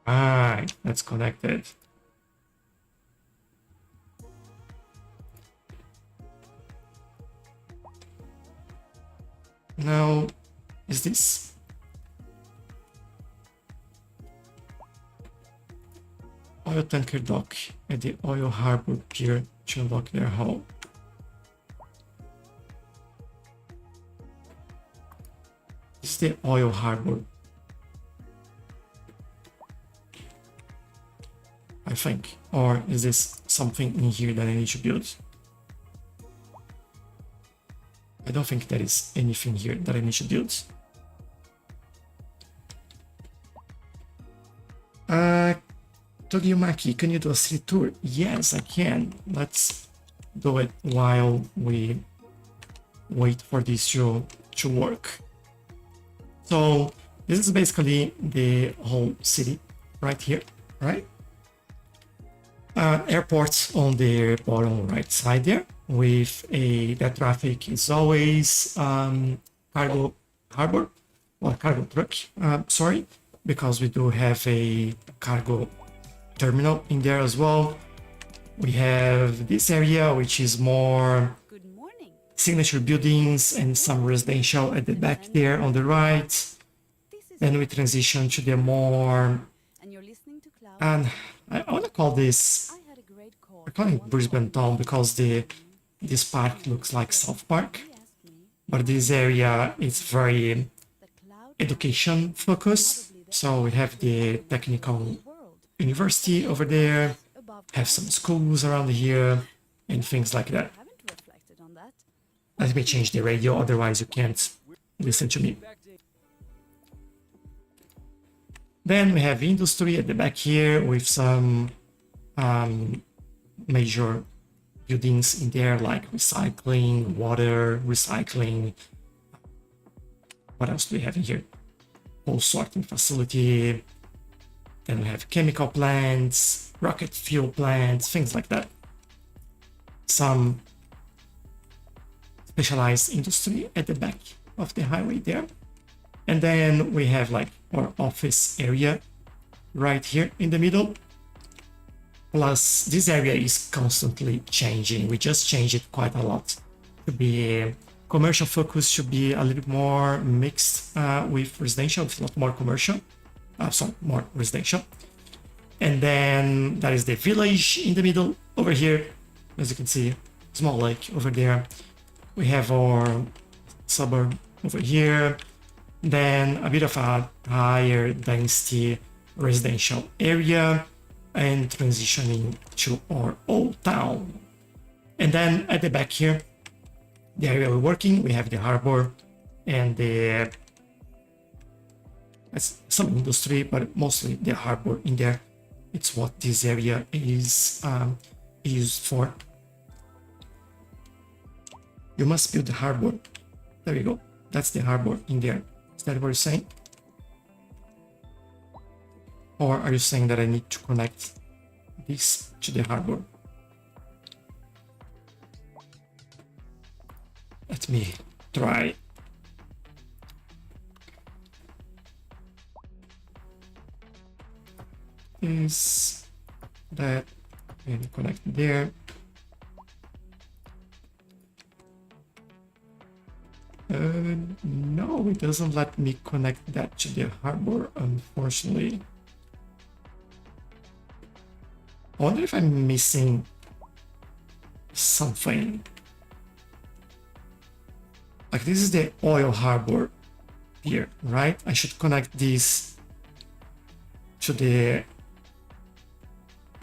Alright, that's connected. Now, is this oil tanker dock at the oil harbor pier to unlock their hull? This is the oil harbor, I think. Or is this something in here that I need to build? I don't think there is anything here that I need to build. Togiumaki, can you do a city tour? Yes, I can. Let's do it while we wait for this to work. So this is basically the whole city right here, right? Airports on the bottom right side there, with that traffic is always cargo harbor or cargo truck, sorry, because we do have a cargo terminal in there as well. We have this area which is more Good morning. signature buildings and some residential at the back there on the right. This is Then we transition to the more, and you're listening to Cloud. and I want to call this, I had a great call. we're calling it Brisbane Town because this park looks like South Park, He asked me but this area is very the Cloud education focused. So we have the technical world university over there, above have some schools around here and things like that. haven't reflected on that. Let me change the radio, otherwise you can't listen to me. Back to Then we have industry at the back here with some major buildings in there like recycling, water, recycling. What else do we have in here? Whole sorting facility. Then we have chemical plants, rocket fuel plants, things like that. Some specialized industry at the back of the highway there. And then we have like our office area right here in the middle. Plus this area is constantly changing. We just changed it quite a lot to be commercial focus, should be a little more mixed with residential. It's a lot more commercial, sorry, more residential. And then that is the village in the middle over here. As you can see, small lake over there. We have our suburb over here. Then a bit of a higher density residential area and transitioning to our old town. And then at the back here, the area we're working, we have the harbor and some industry, but mostly the harbor in there. It's what this area is used for. You must build the harbor. There we go. That's the harbor in there. Is that what you're saying? Or are you saying that I need to connect this to the harbor? Let me try. Is that and connect there? No, it doesn't let me connect that to the harbor, unfortunately. I wonder if I'm missing something. Like this is the oil harbor here, right? I should connect this to the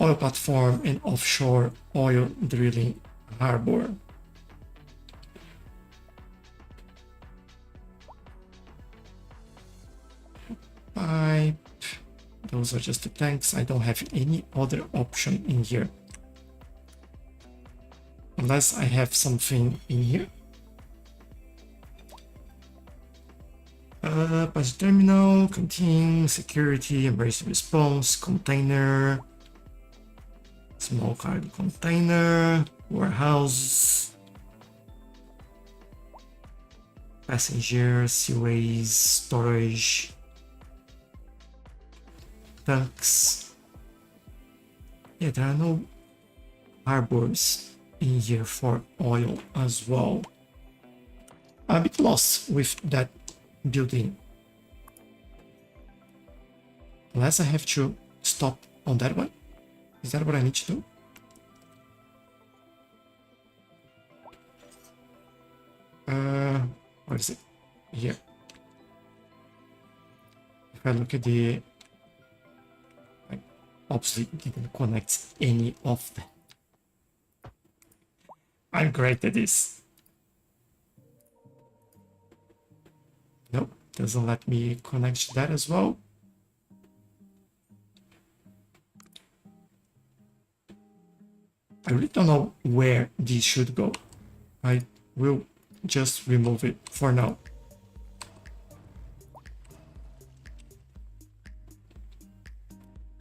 oil platform and offshore oil drilling harbor. Pipe. Those are just the tanks. I don't have any other option in here. Unless I have something in here. Passage terminal, canteen, security, emergency response, container, small cargo container, warehouse, passenger, seaways, storage, tanks. Yeah, there are no harbors in here for oil as well. I'm a bit lost with that building. Unless I have to stop on that one. Is that what I need to do? What is it? Here. If I look at the... I obviously didn't connect any of them. I'm great at this. Nope, doesn't let me connect that as well. I really don't know where these should go. I will just remove it for now.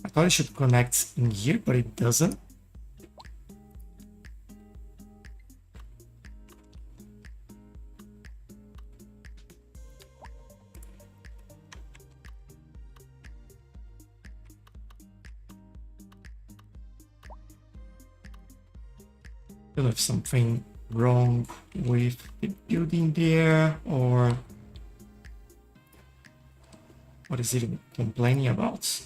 I thought it should connect in here, but it doesn't. I don't know if something wrong with the building there, or what is it even complaining about?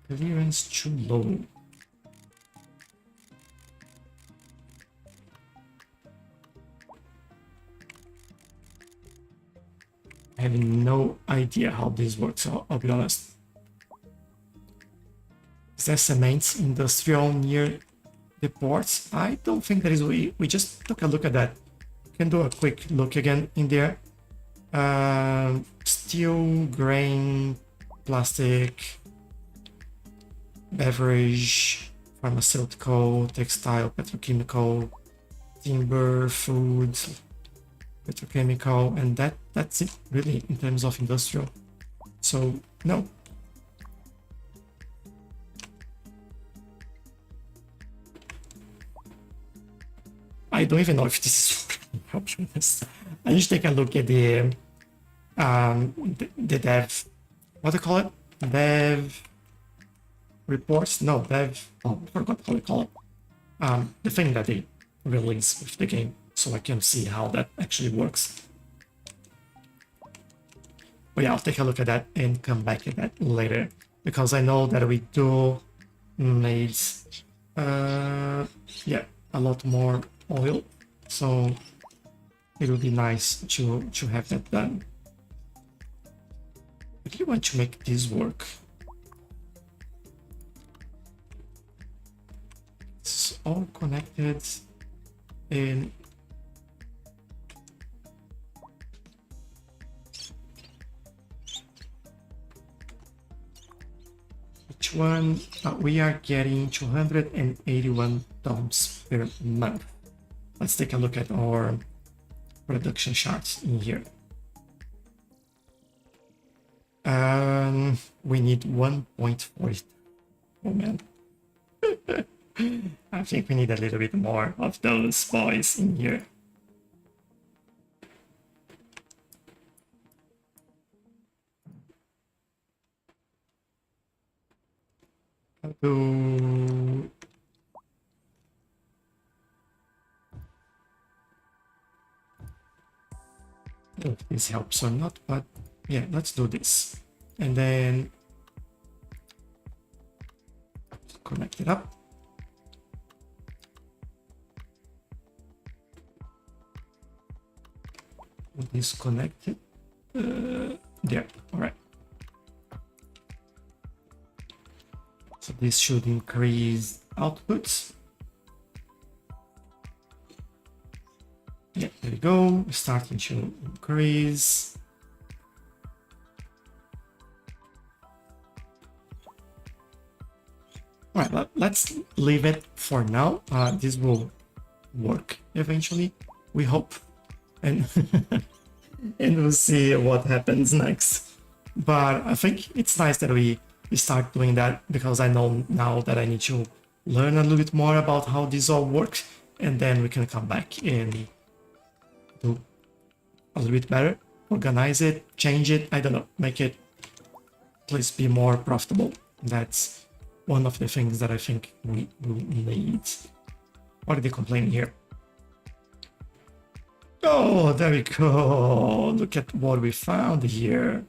Clearance too low. I have no idea how this works, I'll be honest. Is there cement industrial near the ports? I don't think there is. We just took a look at that. Can do a quick look again in there. Steel, grain, plastic, beverage, pharmaceutical, textile, petrochemical, timber, food, petrochemical, and that's it really in terms of industrial. So no. I don't even know if this is I'll be honest. I need to take a look at the dev, what do you call it? Dev reports? No, dev, oh, I forgot how they call it. The thing that they release with the game, so I can see how that actually works. But yeah, I'll take a look at that and come back at that later, because I know that we do need yeah, a lot more oil, so it would be nice to have that done. I really want to make this work. It's all connected and each one we are getting 281 tons per month. Let's take a look at our production charts in here. We need 1.40. Oh man. I think we need a little bit more of those boys in here. How to... I don't know if this helps or not, but yeah, let's do this. And then connect it up. disconnected. There, all right. So this should increase outputs. Yeah, there we go, starting to increase. All right, let's leave it for now. This will work eventually, we hope, and and we'll see what happens next. But I think it's nice that we start doing that, because I know now that I need to learn a little bit more about how this all works, and then we can come back and do a little bit better, organize it, change it, I don't know, make it please be more profitable. That's one of the things that I think we will need. What are they complaining here? Oh, there we go. Look at what we found here.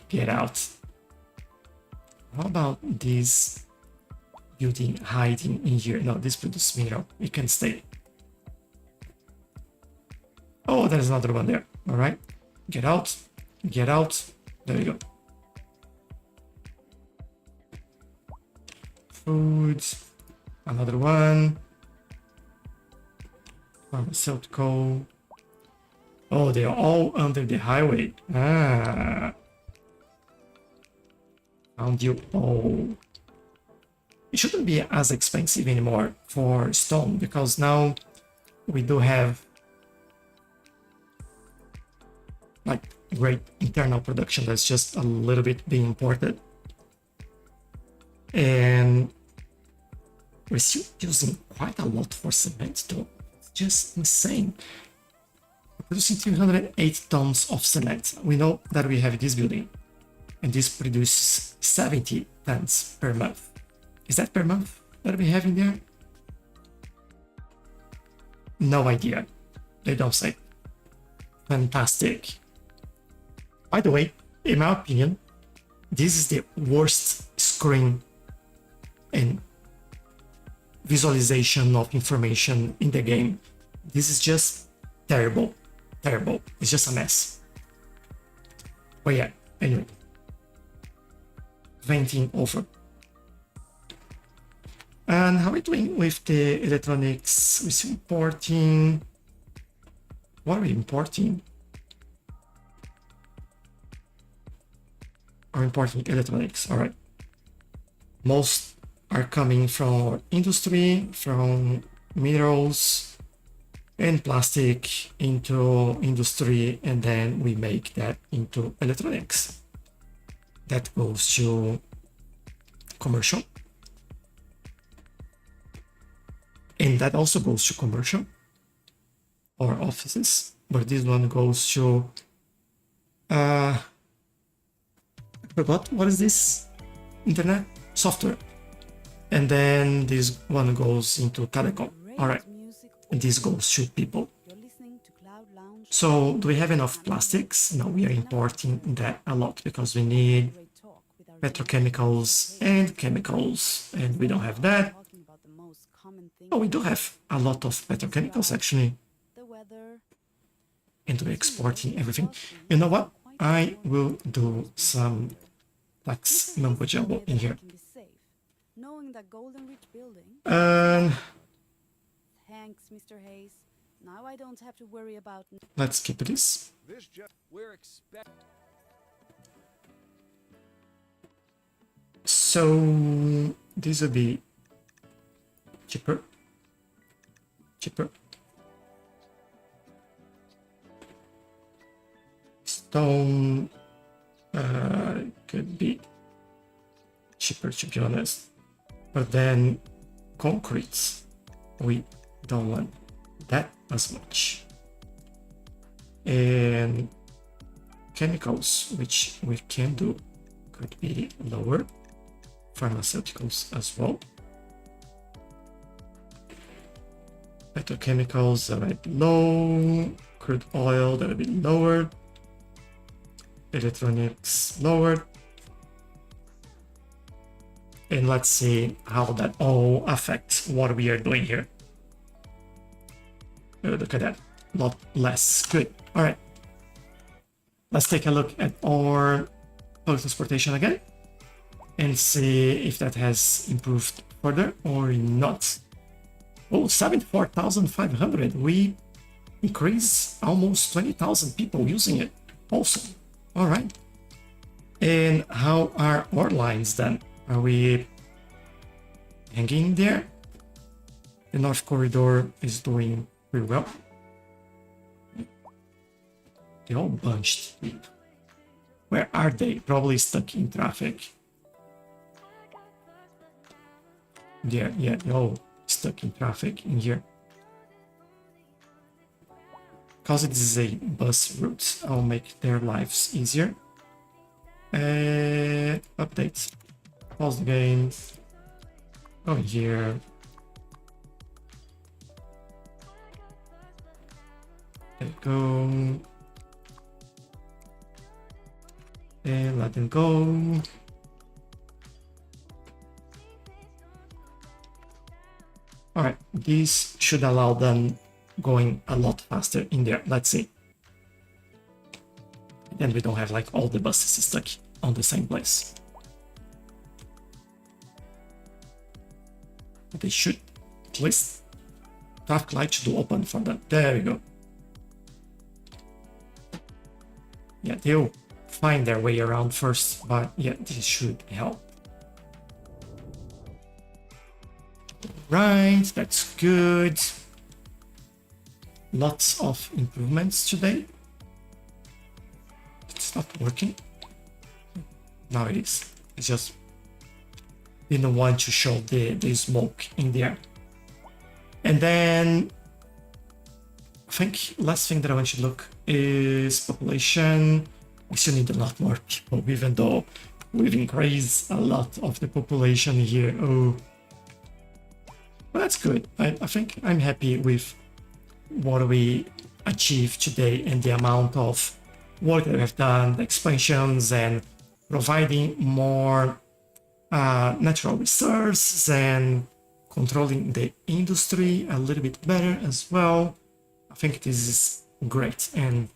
Get out. How about this building hiding in here? No, this produces mineral. It can stay. Oh, there's another one there. All right. Get out. Get out. There we go. Food. Another one. Pharmaceutical. Oh, they're all under the highway. Ah. Found you all. It shouldn't be as expensive anymore for stone, because now we do have like great internal production that's just a little bit being imported. And we're still using quite a lot for cement though. It's just insane. We're producing 308 tons of cement. We know that we have this building, and this produces 70 tons per month. Is that per month that we have in there? No idea. They don't say. Fantastic. By the way, in my opinion, this is the worst screen and visualization of information in the game. This is just terrible. Terrible. It's just a mess. But yeah, anyway. Venting over. And how are we doing with the electronics? We're importing. What are we importing? Are importing electronics. All right. Most are coming from industry, from minerals and plastic into industry, and then we make that into electronics. That goes to commercial. And that also goes to commercial or offices, but this one goes to I forgot what is this? Internet software. And then this one goes into telecom. All right. And this goes to people. So do we have enough plastics? No, we are importing that a lot because we need petrochemicals and chemicals, and we don't have that. Oh, we do have a lot of petrochemicals actually. And we're exporting everything. You know what? I will do some tax mumbo jumbo in here. Thanks, Mr. Hayes. Now I don't have to worry about. Let's keep this. We're expecting. So this will be cheaper. Stone could be cheaper, to be honest, but then concrete, we don't want that as much, and chemicals, which we can do, could be lower. Pharmaceuticals as well. Petrochemicals are a bit low. Crude oil that a bit lower. Electronics lowered. And let's see how that all affects what we are doing here. Look at that, a lot less. Good. All right, let's take a look at our public transportation again and see if that has improved further or not. Oh, 74,500. We increased almost 20,000 people using it. Awesome. All right. And how are our lines then? Are we hanging there? The North Corridor is doing pretty well. They're all bunched. Where are they? Probably stuck in traffic. Yeah, they're all stuck in traffic in here. Because it is a bus route, I'll make their lives easier. Update. Pause the game. Go here. There we go. And let them go. Alright, this should allow them going a lot faster in there. Let's see. Then we don't have like all the buses stuck on the same place. They should. At least traffic light should open for them. There we go. Yeah, they'll find their way around first, but yeah, this should help. Right, that's good. Lots of improvements today. It's not working. Now it is. It's just didn't want to show the smoke in there. And then I think last thing that I want to look is population. We still need a lot more people, even though we've increased a lot of the population here. Oh, but that's good. I think I'm happy with what we achieved today and the amount of work that we have done, the expansions and providing more natural resources and controlling the industry a little bit better as well. I think this is great and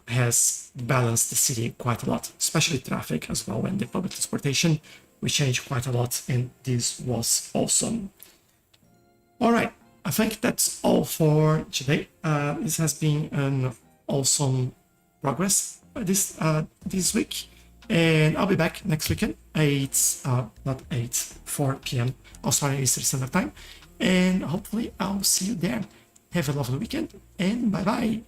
has balanced the city quite a lot, especially traffic as well and the public transportation. We changed quite a lot and this was awesome. All right, I think that's all for today. This has been an awesome progress this week, and I'll be back next weekend, 4 p.m. Australian Eastern Standard Time, and hopefully I'll see you there. Have a lovely weekend, and bye-bye.